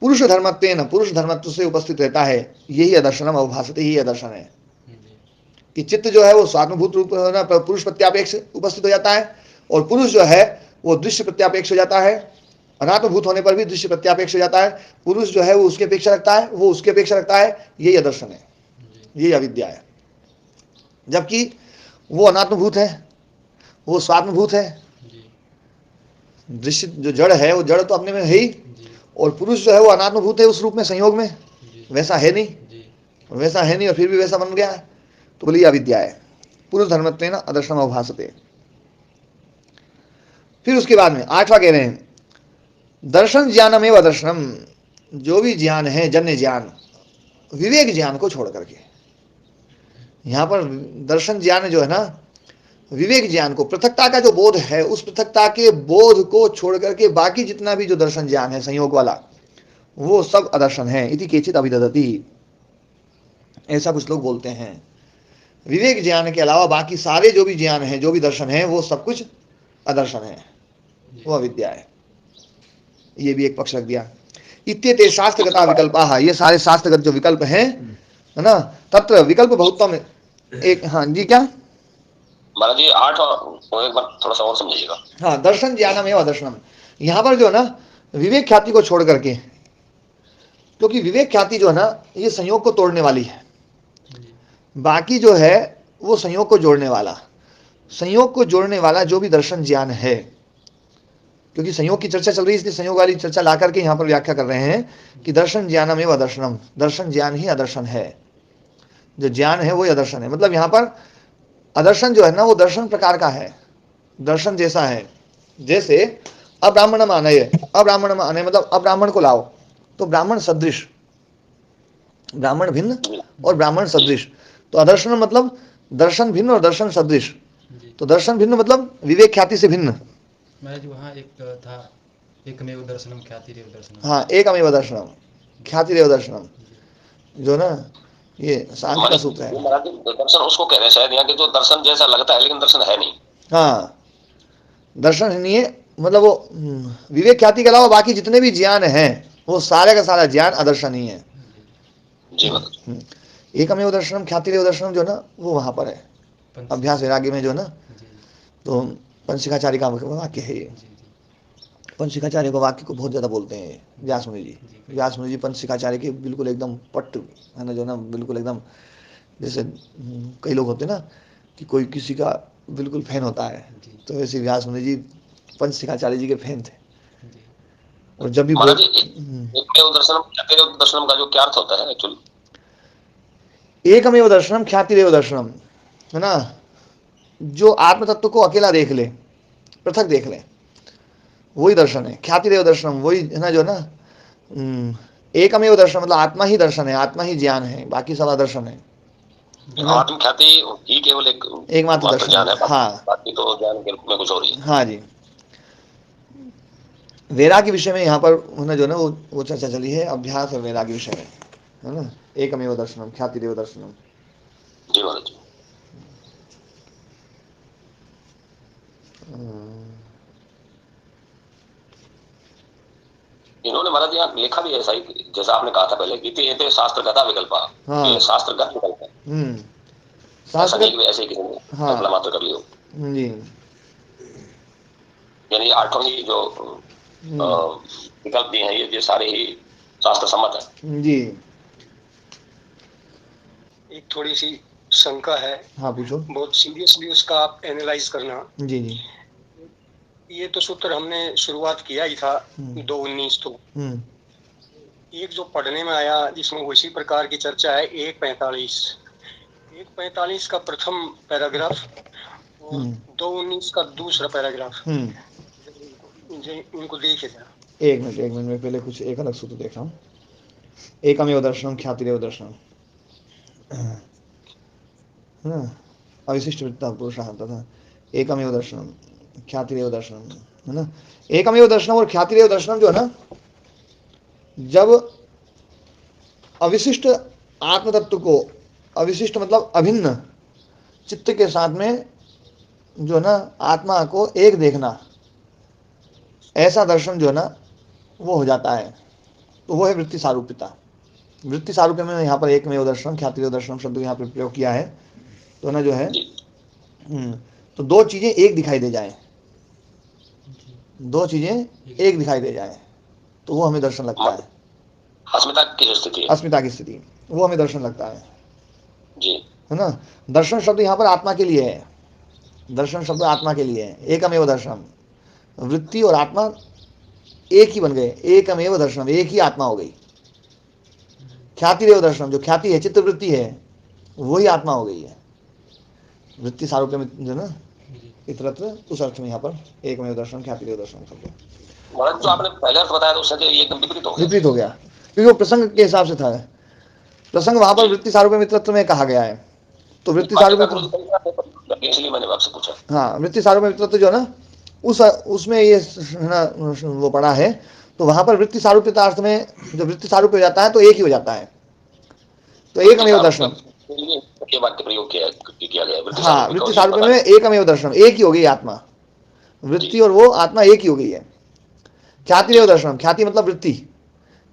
Speaker 1: पुरुष धर्मत्वेन, पुरुष धर्मत्व से उपस्थित रहता है। यही अदर्शनम अवभासते, यही अदर्शन है कि चित्त जो है वो स्वात्मभूत रूप पुरुष प्रत्यापेक्ष उपस्थित हो जाता है, और पुरुष जो है वो दृश्य प्रत्यापेक्ष हो जाता है। अनात्मभूत होने पर भी दृश्य प्रत्यापेक्ष हो जाता है। पुरुष जो है वो उसकी अपेक्षा रखता है, वो उसकी अपेक्षा रखता है। यही अदर्शन है, यही अविद्या है। जबकि वो अनात्मभूत है, वो स्वात्मभूत है। दृश्य जो जड़ है वो जड़ तो अपने में है ही, और पुरुष जो है वो अनात्मभूत है उस रूप में, संयोग में वैसा है नहीं, वैसा है नहीं और फिर भी वैसा बन गया है, तो बोलिए अविद्या है। पुरुष धर्मत्वेन अदर्शनम अवभासते। फिर उसके बाद में 8वां कह रहे हैं दर्शन ज्ञानम एवं दर्शनम, जो भी ज्ञान है जन्य ज्ञान, विवेक ज्ञान को छोड़ करके, यहां पर दर्शन ज्ञान जो है ना, विवेक ज्ञान को, पृथकता का जो बोध है उस पृथकता के बोध को छोड़ करके बाकी जितना भी जो दर्शन ज्ञान है संयोग वाला, वो सब अदर्शन है। इति केचित अभिदधति, ऐसा कुछ लोग बोलते हैं। विवेक ज्ञान के अलावा बाकी सारे जो भी ज्ञान है, जो भी दर्शन है, वो सब कुछ अदर्शन है, वो अविद्या है। ये भी एक पक्ष रख दिया। इत्येते शास्त्रगता विकल्पाः, ये सारे शास्त्रगत जो विकल्प हैं, है ना, तत्र विकल्प बहुत्वम एक। हाँ जी, क्या
Speaker 2: महाराज जी 8 और एक बार थोड़ा सा और समझिएगा।
Speaker 1: हाँ, दर्शन ज्ञानम एवं दर्शनम, यहाँ पर जो है ना विवेक ख्याति को छोड़ करके, क्योंकि विवेक ख्याति जो है ना ये संयोग को तोड़ने वाली है। बाकी जो है वो संयोग को जोड़ने वाला, संयोग को जोड़ने वाला जो भी दर्शन ज्ञान है, क्योंकि संयोग की चर्चा चल रही है इसलिए संयोग वाली चर्चा ला करके यहां पर व्याख्या कर रहे हैं कि दर्शन ज्ञानम एवं अदर्शनम, दर्शन ज्ञान ही अदर्शन है, जो ज्ञान है वो अदर्शन है। मतलब यहां पर अदर्शन जो है ना वो दर्शन प्रकार का है, दर्शन जैसा है। जैसे अब्राह्मणम आनय, अब्राह्मणम आनय मतलब अब्राह्मण को लाओ, तो ब्राह्मण सदृश, ब्राह्मण भिन्न और ब्राह्मण सदृश, तो अदर्शन मतलब दर्शन भिन्न और दर्शन सदृश। तो दर्शन भिन्न मतलब विवेक ख्याति से भिन्न।
Speaker 3: महाराज वहाँ एक था एकमेव दर्शनम ख्यातिरेव दर्शनम।
Speaker 1: हाँ, एकमेव दर्शनम ख्यातिरेव दर्शनम, जो ना ये शांति का सूत्र है।
Speaker 2: दर्शन उसको कह रहे हैं शायद यहाँ के, जो दर्शन जैसा लगता है लेकिन दर्शन है नहीं।
Speaker 1: हाँ, दर्शन नहीं है, मतलब वो विवेक ख्याति के अलावा बाकी जितने भी ज्ञान है वो सारे का सारा ज्ञान अदर्शन ही है।
Speaker 2: जी
Speaker 1: एकमेव दर्शनम ख्यातिरेव दर्शनम जो ना वो वहां पर है अभ्यास वैराग्य में, जो ना तो पंचशिखाचार्य का वाक्य है ये। पंचशिखाचार्य को वाक्य को बहुत ज्यादा बोलते हैं व्यास मुनि जी। व्यास मुनि जी पंचशिखाचार्य के बिल्कुल एकदम पट्ट है ना, जो ना बिल्कुल एकदम, जैसे कई लोग होते हैं ना कि कोई किसी का बिल्कुल फैन होता है, तो वैसे व्यास मुनि जी पंचशिखाचार्य जी के फैन थे। और जब भी
Speaker 2: दर्शनम का जो क्या अर्थ होता है एक्चुअली?
Speaker 1: एकमेव दर्शनम ख्यातिरेव दर्शनम है ना, जो आत्म तत्व को अकेला देख ले, पृथक देख ले, वही दर्शन है। ख्यातिरेव दर्शनम वही है ना, जो ना एकमेव दर्शन मतलब आत्मा ही दर्शन है, आत्मा ही ज्ञान है, बाकी सब दर्शन है।
Speaker 2: आत्म ख्याति ही केवल
Speaker 1: एकमात्र दर्शन है। हाँ,
Speaker 2: बाकी तो ज्ञान के रूप में कुछ और ही है।
Speaker 1: हाँ जी, वैराग्य विषय में यहाँ पर है ना, जो ना वो चर्चा चली है अभ्यास और वैराग्य विषय में, है ना। एकमेव दर्शनम ख्यातिरेव दर्शनम।
Speaker 2: जी महाराज। इन्होंने महाराज यहाँ लिखा भी ऐसा ही, जैसा आपने कहा था पहले कि शास्त्र गता विकल्पा। हाँ, शास्त्र गत विकल्प है। शास्त्र ऐसे ही किसी ने कल्पना मात्र कर लियो जी, यानी आठवीं जो विकल्प दिए हैं ये सारे ही शास्त्र सम्मत है जी।
Speaker 5: एक थोड़ी सी शंका है।
Speaker 1: हाँ पूछो।
Speaker 5: बहुत सीरियसली उसका आप एनालाइज करना। जी जी। ये तो सूत्र हमने शुरुआत किया ही था 2:19 तो एक जो पढ़ने में आया जिसमें उसी प्रकार की चर्चा है 1:45 का प्रथम पैराग्राफ और 2:19 का दूसरा पैराग्राफ, इनको देखे जरा।
Speaker 1: एक मिनट में पहले कुछ एक अलग सूत्र देख रहा हूँ। एकमेव दर्शनम ख्यातिरेव दर्शनम, अविशिष्ट वृत्ता पुरुषः तथा एकमेव दर्शनम ख्यातिरेव दर्शनम, है ना। एकमेव दर्शनम और ख्यातिरेव दर्शनम जो है ना, जब अविशिष्ट आत्म तत्व को, अविशिष्ट मतलब अभिन्न चित्त के साथ में जो ना आत्मा को एक देखना, ऐसा दर्शन जो है ना वो हो जाता है, तो वो है वृत्ति सारूप्यता। वृत्ति सारूप्य में यहाँ पर एकमेव दर्शनम ख्यातिरेव दर्शनम शब्द यहाँ पर प्रयोग किया है, तो ना जो है तो दो चीजें एक दिखाई दे जाए, दो चीजें एक दिखाई दे जाए, तो वो हमें दर्शन लगता है।
Speaker 2: अस्मिता की स्थिति,
Speaker 1: अस्मिता की स्थिति, वो हमें दर्शन लगता है
Speaker 2: जी,
Speaker 1: है ना। दर्शन शब्द यहाँ पर आत्मा के लिए है, दर्शन शब्द आत्मा के लिए है। एकमेव दर्शनम, वृत्ति और आत्मा एक ही बन गए, एकमेव दर्शनम, एक ही आत्मा हो गई। ख्यातिरेव दर्शनम, जो ख्याति है, चित्त वृत्ति है, वही आत्मा हो गई है। वृत्ति सारूप्य में जो ना इतरत्र, उस अर्थ में यहाँ पर एकमेव दर्शन ख्यातिरेव दर्शन शब्द।
Speaker 2: जो आपने पहले अर्थ बताया तो उससे ये एकदम विपरीत हो गया,
Speaker 1: क्योंकि वो प्रसंग के हिसाब से था। प्रसंग वहां पर वृत्ति सारूप्य मित्रत्व में कहा गया है, तो वृत्ति सारूप्य,
Speaker 2: इसलिए मैंने आपसे पूछा।
Speaker 1: हाँ, वृत्ति सारूप्य मित्रत्व जो ना उसमें ये ना वो पड़ा है, तो वहां पर वृत्ति सारूप्यता अर्थ में जो वृत्ति सारूप्य हो जाता है तो एक ही हो जाता है, तो एकमेव दर्शन
Speaker 2: के वाक्य प्रयोग किया गया।
Speaker 1: हाँ, वृत्ति सारूप्य में एकमेव दर्शन, एक ही हो गई आत्मा, वृत्ति और वो आत्मा एक ही हो गई है। ख्यातिरेव दर्शन, ख्याति मतलब वृत्ति,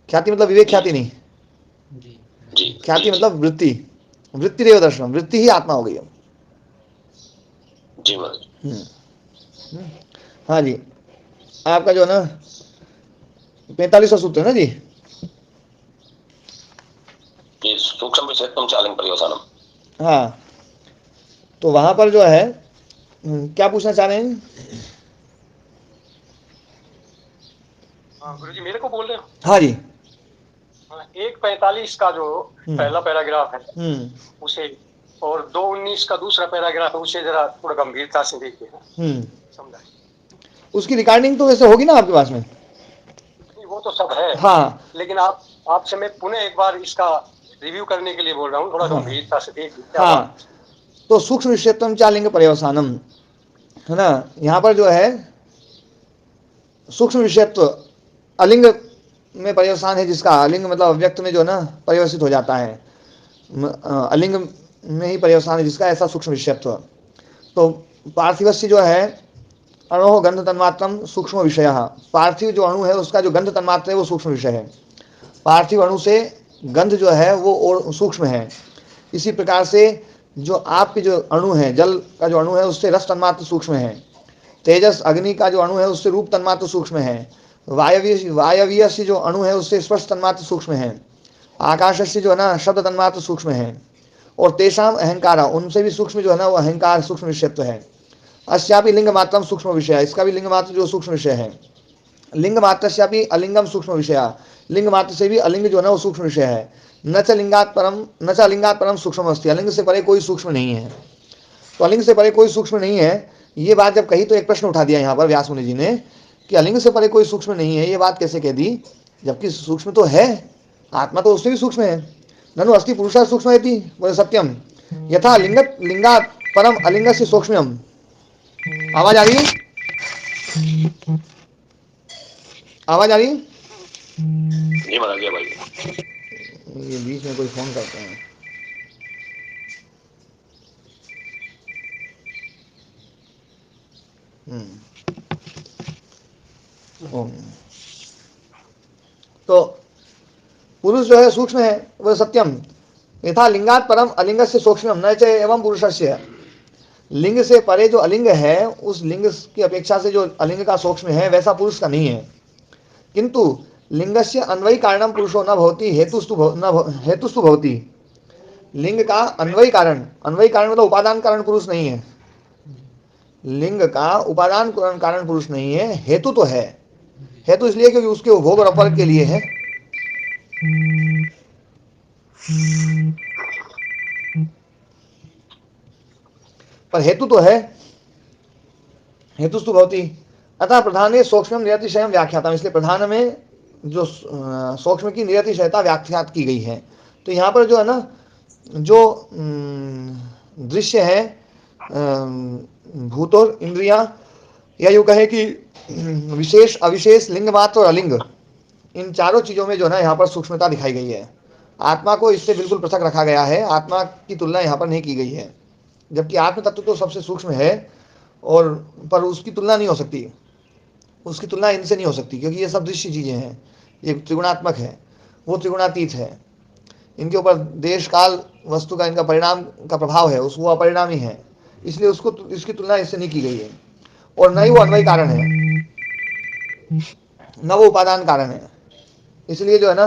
Speaker 1: ख्याति मतलब विवेक ख्याति नहीं, ख्याति मतलब वृत्ति, वृत्तिरेव दर्शन, वृत्ति ही आत्मा हो गई है
Speaker 2: जी।
Speaker 1: हाँ जी, आपका जो है ना 45वां सूत्र है ना जी,
Speaker 2: सूक्ष्म विषयत्वम चालिंग पर्यवसानम।
Speaker 1: हाँ, तो वहां पर जो है क्या पूछना चाह रहे हैं?
Speaker 5: हाँ गुरुजी मेरे को बोल रहे हो?
Speaker 1: हाँ जी।
Speaker 5: हाँ, 1:45 का जो पहला पैराग्राफ है
Speaker 1: हम्म
Speaker 5: उसे, और 2:19 का दूसरा पैराग्राफ है उसे जरा थोड़ा गंभीरता से देखिए, समझा?
Speaker 1: उसकी रिकॉर्डिंग तो वैसे होगी ना आपके पास में?
Speaker 5: नहीं, वो तो सब है।
Speaker 1: हाँ,
Speaker 5: लेकिन आपसे मैं पुनः एक बार इसका रिव्यू करने के लिए बोल रहा हूँ, थोड़ा
Speaker 1: हाँ,
Speaker 5: गंभीरता से देखिए क्या
Speaker 1: हाँ।
Speaker 5: बात है।
Speaker 1: तो सूक्ष्म विषयत्वम चालिंग पर्यवसानम, है ना, यहाँ पर जो है सूक्ष्म विषयत्व अलिंग में पर्यवसान है, जिसका अलिंग मतलब अव्यक्त में जो है ना पर्यवसित हो जाता है, अलिंग में ही पर्यवसान है जिसका, ऐसा सूक्ष्म विषयत्व। तो पार्थिवस्य जो है अणु गंध तन्मात्रम सूक्ष्म विषय, पार्थिव जो अणु है उसका जो गंध तन्मात्र है वो सूक्ष्म विषय है। पार्थिव अणु से गंध जो है वो और सूक्ष्म है। इसी प्रकार से जो आपके जो अणु है, जल का जो अणु है उससे रस तन्मात्र सूक्ष्म है। तेजस अग्नि का जो अणु है उससे रूप तन्मात्र सूक्ष्म है। वायवीय से जो अणु है उससे स्पर्श तन्मात्र सूक्ष्म है। आकाश से जो है ना शब्द तन्मात्र सूक्ष्म है। और तेषाम अहंकार, उनसे भी सूक्ष्म जो है ना वो अहंकार सूक्ष्म विषयत्व है। अस्यापि लिंग मात्रम सूक्ष्म विषय, इसका भी लिंग मात्र जो सूक्ष्म विषय है। लिंग मात्र से भी अलिंगम सूक्ष्म विषय, लिंग मात्र से भी अलिंग जो है ना वो सूक्ष्म विषय है। न च अलिंगात परम सूक्ष्म अस्ति, अलिंग से परे कोई सूक्ष्म नहीं है। तो अलिंग से परे कोई सूक्ष्म नहीं है, ये बात जब कही तो एक प्रश्न उठा दिया यहाँ पर व्यास मुनि जी ने कि अलिंग से परे कोई सूक्ष्म नहीं है, ये बात कैसे कह दी, जबकि सूक्ष्म तो है, आत्मा तो उससे भी सूक्ष्म है। ननु अस्ति पुरुषा सूक्ष्म है, बोले सत्यम यथा लिंगात परम अलिंग से सूक्ष्म। आवाज आ रही है? आवाज आ रही है?
Speaker 2: ये बता दिया भाई।
Speaker 1: ये बीच में कोई फोन करते हैं। तो पुरुष जो है सूक्ष्म है, वह सत्यम यथा लिंगात परम अलिंग से सूक्ष्म न च एवं पुरुषस्य, लिंग से परे जो अलिंग है उस लिंग की अपेक्षा से जो अलिंग का सूक्ष्म है वैसा पुरुष का नहीं है। किंतु लिंगस्य अन्वयी कारणम पुरुषो न भवति हेतुस्तु भवति, लिंग का अन्वयी कारण मतलब उपादान कारण पुरुष नहीं है। लिंग का उपादान कारण पुरुष नहीं है, हेतु तो है। हेतु इसलिए क्योंकि उसके उपभोग और अपर के लिए है। पर हेतु तो है, हेतुस्तु भवति। अतः प्रधान सूक्ष्म निरतिशय व्याख्याता, इसलिए प्रधान में जो सूक्ष्म की निरतिशयता व्याख्यात की गई है। तो यहाँ पर जो है ना जो दृश्य है, भूतोर इंद्रिया, या यूँ कहे कि विशेष अविशेष लिंग मात्र और अलिंग, इन चारों चीज़ों में जो है ना यहाँ पर सूक्ष्मता दिखाई गई है। आत्मा को इससे बिल्कुल पृथक रखा गया है, आत्मा की तुलना यहाँ पर नहीं की गई है। जबकि आत्म तत्व तो सबसे सूक्ष्म है, और पर उसकी तुलना नहीं हो सकती, उसकी तुलना इनसे नहीं हो सकती, क्योंकि ये सब दृश्य चीज़ें हैं, ये त्रिगुणात्मक है, वो त्रिगुणातीत है। इनके ऊपर देश काल वस्तु का इनका परिणाम का प्रभाव है, उस वो अपरिणामी है, इसलिए उसको इसकी तुलना इससे नहीं की गई है। और न ही वो अन्वयी कारण है, न वो उपादान कारण है। इसलिए जो है ना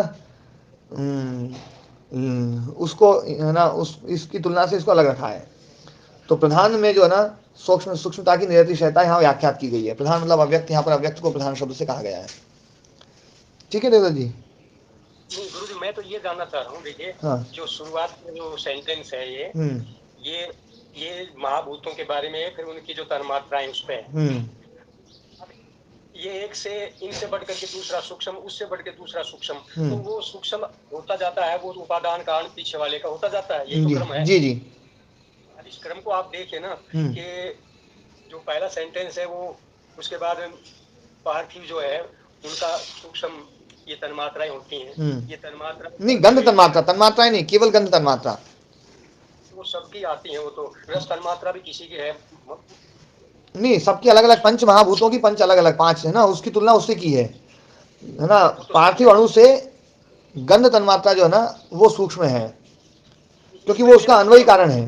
Speaker 1: उसको है ना इसकी तुलना से इसको अलग रखा है। तो प्रधान में जो है ना सूक्ष्मता की निरतिशयता यहाँ व्याख्यात की गई है। प्रधान मतलब अव्यक्त, यहाँ पर अव्यक्त को प्रधान शब्द से कहा गया है। ठीक है देवदत्त जी?
Speaker 5: गुरु जी मैं तो ये जानना चाह रहा हूँ, देखिए
Speaker 1: हाँ।
Speaker 5: जो शुरुआत में जो सेंटेंस है ये महाभूतों के बारे में है, फिर उनकी जो तन्मात्राएं उस पर, ये एक से इनसे बढ़कर के दूसरा सूक्ष्म, उससे बढ़ के दूसरा सूक्ष्म, तो वो सूक्ष्म होता जाता है, वो उपादान कारण पीछे वाले का होता जाता है, ये जो क्रम है।
Speaker 1: जी जी।
Speaker 5: इस क्रम को आप देखें ना कि जो पहला सेंटेंस है वो, उसके बाद पार्थिव जो है उनका सूक्ष्म ये तन्मात्राएं होती हैं, ये तन्मात्रा
Speaker 1: नहीं, गंध तन्मात्राएं नहीं, केवल गंध तन्मात्रा
Speaker 5: वो सबकी आती है। वो तो रस तन्मात्रा भी किसी की है
Speaker 1: नहीं, सबकी अलग अलग, पंच महाभूतों की पंच अलग अलग पांच है ना, उसकी तुलना उससे की है ना। पार्थिव अणु से गंध तन्मात्रा जो है ना वो सूक्ष्म है, क्योंकि वो उसका अन्वयी कारण है।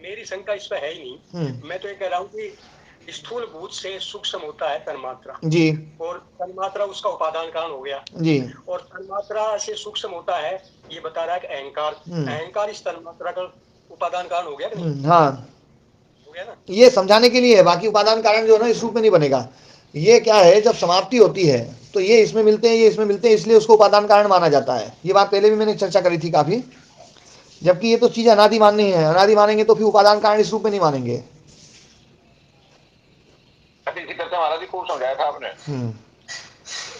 Speaker 5: मेरी शंका इस पर है ही नहीं। मैं तो ये कह रहा हूँ कि स्थूल भूत से सूक्ष्म होता है तन्मात्रा
Speaker 1: जी,
Speaker 5: और तन्मात्रा उसका उपादान कारण हो गया
Speaker 1: जी, और
Speaker 5: तन्मात्रा से सूक्ष्म होता है, ये बता रहा है कि अहंकार, अहंकार इस तन्मात्रा का उपादान कारण हो गया कि नहीं?
Speaker 1: हाँ,
Speaker 5: हो गया ना?
Speaker 1: ये समझाने के लिए है, बाकी उपादान कारण जो है ना इस रूप में नहीं बनेगा। ये क्या है, जब समाप्ति होती है तो ये इसमें मिलते हैं, ये इसमें मिलते हैं, इसलिए उसको उपादान कारण माना जाता है। ये बात पहले भी मैंने चर्चा करी थी काफी। जबकि ये तो चीज अनादि माननी है, अनादि मानेंगे तो फिर उपादान कारण इस रूप में नहीं मानेंगे।
Speaker 4: इसी करते महाराज जी खूब समझाया था आपने।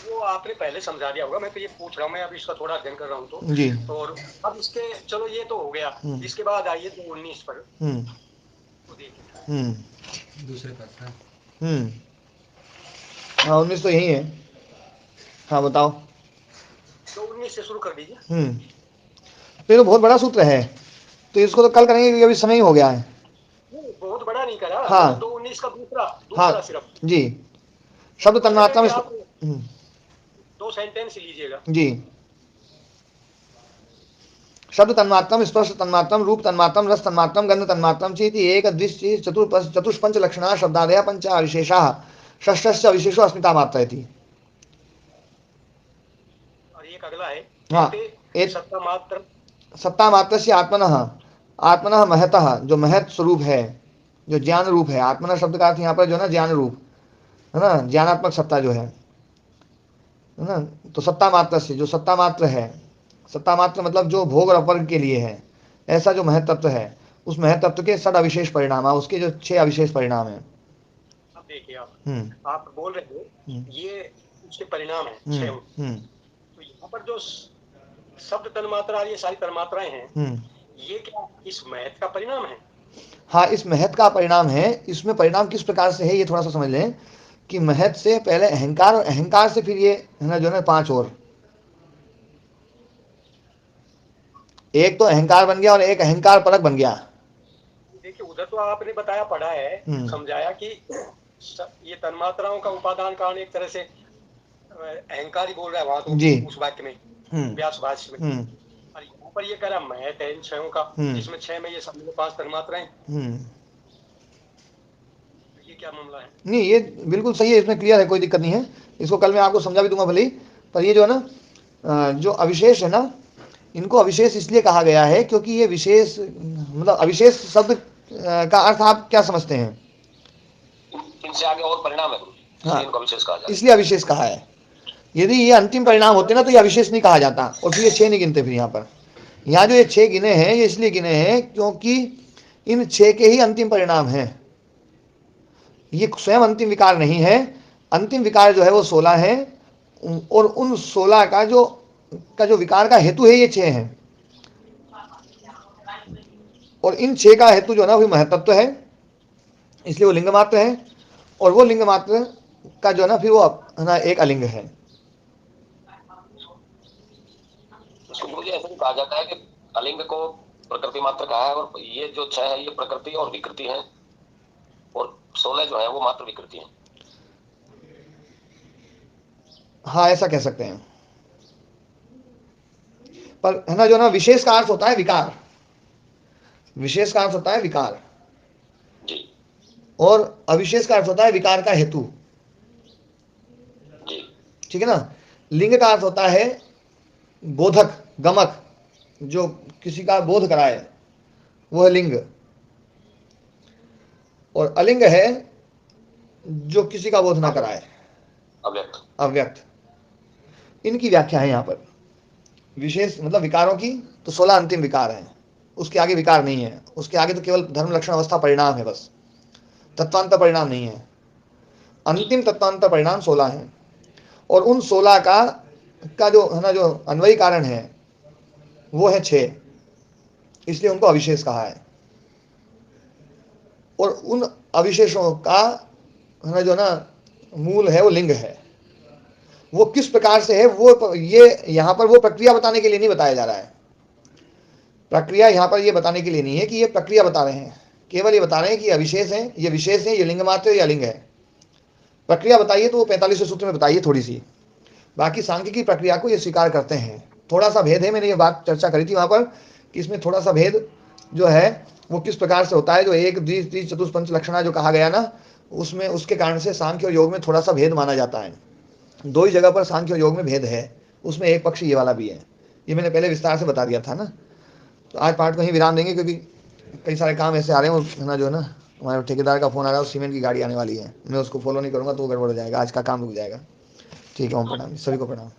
Speaker 5: वो आपने पहले समझा दिया होगा, मैं तो ये पूछ रहा हूँ, मैं अभी इसका थोड़ा अध्ययन कर रहा हूँ तो
Speaker 1: जी।
Speaker 5: और अब इसके चलो ये तो हो गया, इसके बाद आइए 2:19 पर तो देखिए।
Speaker 3: दूसरे पद का।
Speaker 1: हाँ 19 तो यही है। हाँ बताओ।
Speaker 5: 2:19 से शुरू कर दीजिए।
Speaker 1: तो ये तो बहुत बड़ा सूत्र है, तो इसको तो कल करेंगे क्योंकि अभी समय ही हो गया है।
Speaker 5: बहुत बड़ा नहीं करा।
Speaker 1: हाँ।
Speaker 5: 2:19 का दूसरा
Speaker 1: हाँ
Speaker 5: सिर्फ
Speaker 1: जी, शब्द तन्मात्रा में।
Speaker 5: आप 2 सेंटेंस लीजिएगा
Speaker 1: जी। शब्द तन्मात्रम, स्पर्श तन्मात्रम, रूप तन्मात्रम, रस तन्मात्रम, गंध तन्मात्रम चेति एक द्विश चतुष्पंच लक्षणा शब्दादय पंच अविशेषा षष्ठस्य अविशेषो अस्मिता मात्रा थी।
Speaker 5: और एक अगला है।
Speaker 1: हाँ, एक सत्ता मात्र से आत्मनः महतः, जो महत स्वरूप है, जो ज्ञान रूप है। आत्मना शब्द का अर्थ यहाँ पर जो है ना ज्ञान रूप है ना, ज्ञानात्मक सत्ता जो है ना। तो सत्ता मात्र से, जो सत्ता मात्र है, सत्ता मात्र मतलब जो भोग और अपवर्ग के लिए है, ऐसा जो महत्त्व है, उस महत्त्व के 6 अविशेष परिणाम है, उसके जो 6 अविशेष परिणाम है।
Speaker 5: अब देखिए आप बोल रहे हो ये उसके परिणाम है 6। तो यहाँ पर जो शब्द तन्मात्रा, ये सारी तन्मात्राएं हैं, ये क्या इस महत्व का परिणाम है?
Speaker 1: हाँ, इस महत्व का परिणाम है। इसमें परिणाम किस प्रकार से है ये थोड़ा सा समझ लें कि महत्व से पहले अहंकार, और अहंकार से फिर ये है ना जो है 5 और, एक तो अहंकार बन गया और एक अहंकार परक बन गया।
Speaker 5: देखिए उधर तो आपने बताया, पढ़ा है, समझाया कि ये तन्मात्राओं का उपादान कारण एक तरह से अहंकार ही बोल रहा है वहां तो
Speaker 1: जी।
Speaker 5: उस वाक्य में, व्यास भाष्य में। और यहाँ पर ये कह रहा महत्व है इन 6 का, जिसमें 6 में ये सब 5 तन्मात्राएं। ये क्या मामला है?
Speaker 1: नहीं, ये बिल्कुल सही है, इसमें क्लियर है, कोई दिक्कत नहीं है। इसको कल मैं आपको समझा भी दूंगा भले ही। पर ये जो है ना जो अविशेष है ना, इनको अविशेष इसलिए कहा गया है क्योंकि ये विशेष, मतलब अविशेष शब्द का अर्थ आप क्या समझते हैं?
Speaker 2: इनसे आगे और परिणाम है गुरु जी,
Speaker 1: हाँ,
Speaker 2: इनको अविशेष कहा जाता है।
Speaker 1: इसलिए अविशेष कहा है। यदि ये अंतिम परिणाम होते ना तो ये अविशेष नहीं कहा जाता, और फिर ये 6 नहीं गिनते। फिर यहाँ पर, यहाँ जो ये 6 गिने हैं, ये इसलिए गिने हैं क्योंकि इन 6 के ही अंतिम परिणाम हैं। ये स्वयं अंतिम विकार नहीं है। अंतिम विकार जो है वो 16 है, और उन 16 का जो विकार का हेतु है ये 6 है। और इन 6 का हेतु जो है ना वो महत्त्व है, इसलिए वो लिंग मात्र है। और वो लिंग मात्र का जो है ना फिर वो है ना एक अलिंग है।
Speaker 2: मुझे ऐसा भी कहा जाता है कि अलिंग को प्रकृति मात्र कहा है, और ये जो 6 है ये प्रकृति और विकृति है, और 16 जो है वो मात्र विकृति है।
Speaker 1: हाँ, ऐसा कह सकते हैं। पर है ना जो ना विशेष का अर्थ होता है विकार, विशेष का अर्थ होता है विकार,
Speaker 2: जी।
Speaker 1: और अविशेष का अर्थ होता है विकार का हेतु।
Speaker 2: जी।
Speaker 1: ठीक है ना। लिंग का अर्थ होता है बोधक, गमक, जो किसी का बोध कराए, वो है लिंग। और अलिंग है जो किसी का बोध ना कराए,
Speaker 2: अव्यक्त।
Speaker 1: अव्यक्त। इनकी व्याख्या है यहाँ पर विशेष मतलब विकारों की। तो 16 अंतिम विकार हैं, उसके आगे विकार नहीं है, उसके आगे तो केवल धर्म लक्षण अवस्था परिणाम है बस, तत्वांतर परिणाम नहीं है। अंतिम तत्वांतर परिणाम 16 हैं, और उन 16 का जो है ना जो अन्वयी कारण है वो है 6, इसलिए उनको अविशेष कहा है। और उन अविशेषों का है ना जो ना मूल है वो लिंग है। वो किस प्रकार से है वो ये यहाँ पर वो प्रक्रिया बताने के लिए नहीं बताया जा रहा है। प्रक्रिया यहाँ पर ये बताने के लिए नहीं है कि ये प्रक्रिया बता रहे हैं, केवल ये बता रहे हैं कि अविशेष है, ये विशेष है, ये लिंग मात्र है, ये अलिंग है। प्रक्रिया बताइए तो वो 45वें सूत्र में बताइए थोड़ी सी। बाकी सांख्य की प्रक्रिया को ये स्वीकार करते हैं। थोड़ा सा भेद है, मैंने ये बात चर्चा करी थी वहाँ पर कि इसमें थोड़ा सा भेद जो है वो किस प्रकार से होता है। जो एक द्वि चतुष्पंच लक्षणा जो कहा गया ना, उसमें उसके कारण से सांख्य और योग में थोड़ा सा भेद माना जाता है। 2 ही जगह पर सांख्य और योग में भेद है, उसमें एक पक्ष ये वाला भी है। ये मैंने पहले विस्तार से बता दिया था ना। तो आज पाठ को ही विराम देंगे क्योंकि कई सारे काम ऐसे आ रहे हैं, वो ना जो है ना हमारे ठेकेदार का फ़ोन आ रहा है, सीमेंट की गाड़ी आने वाली है, मैं उसको फॉलो नहीं करूँगा तो वो गड़बड़ हो जाएगा, आज का काम रुक जाएगा। ठीक है, ओम प्रणाम, सभी को प्रणाम।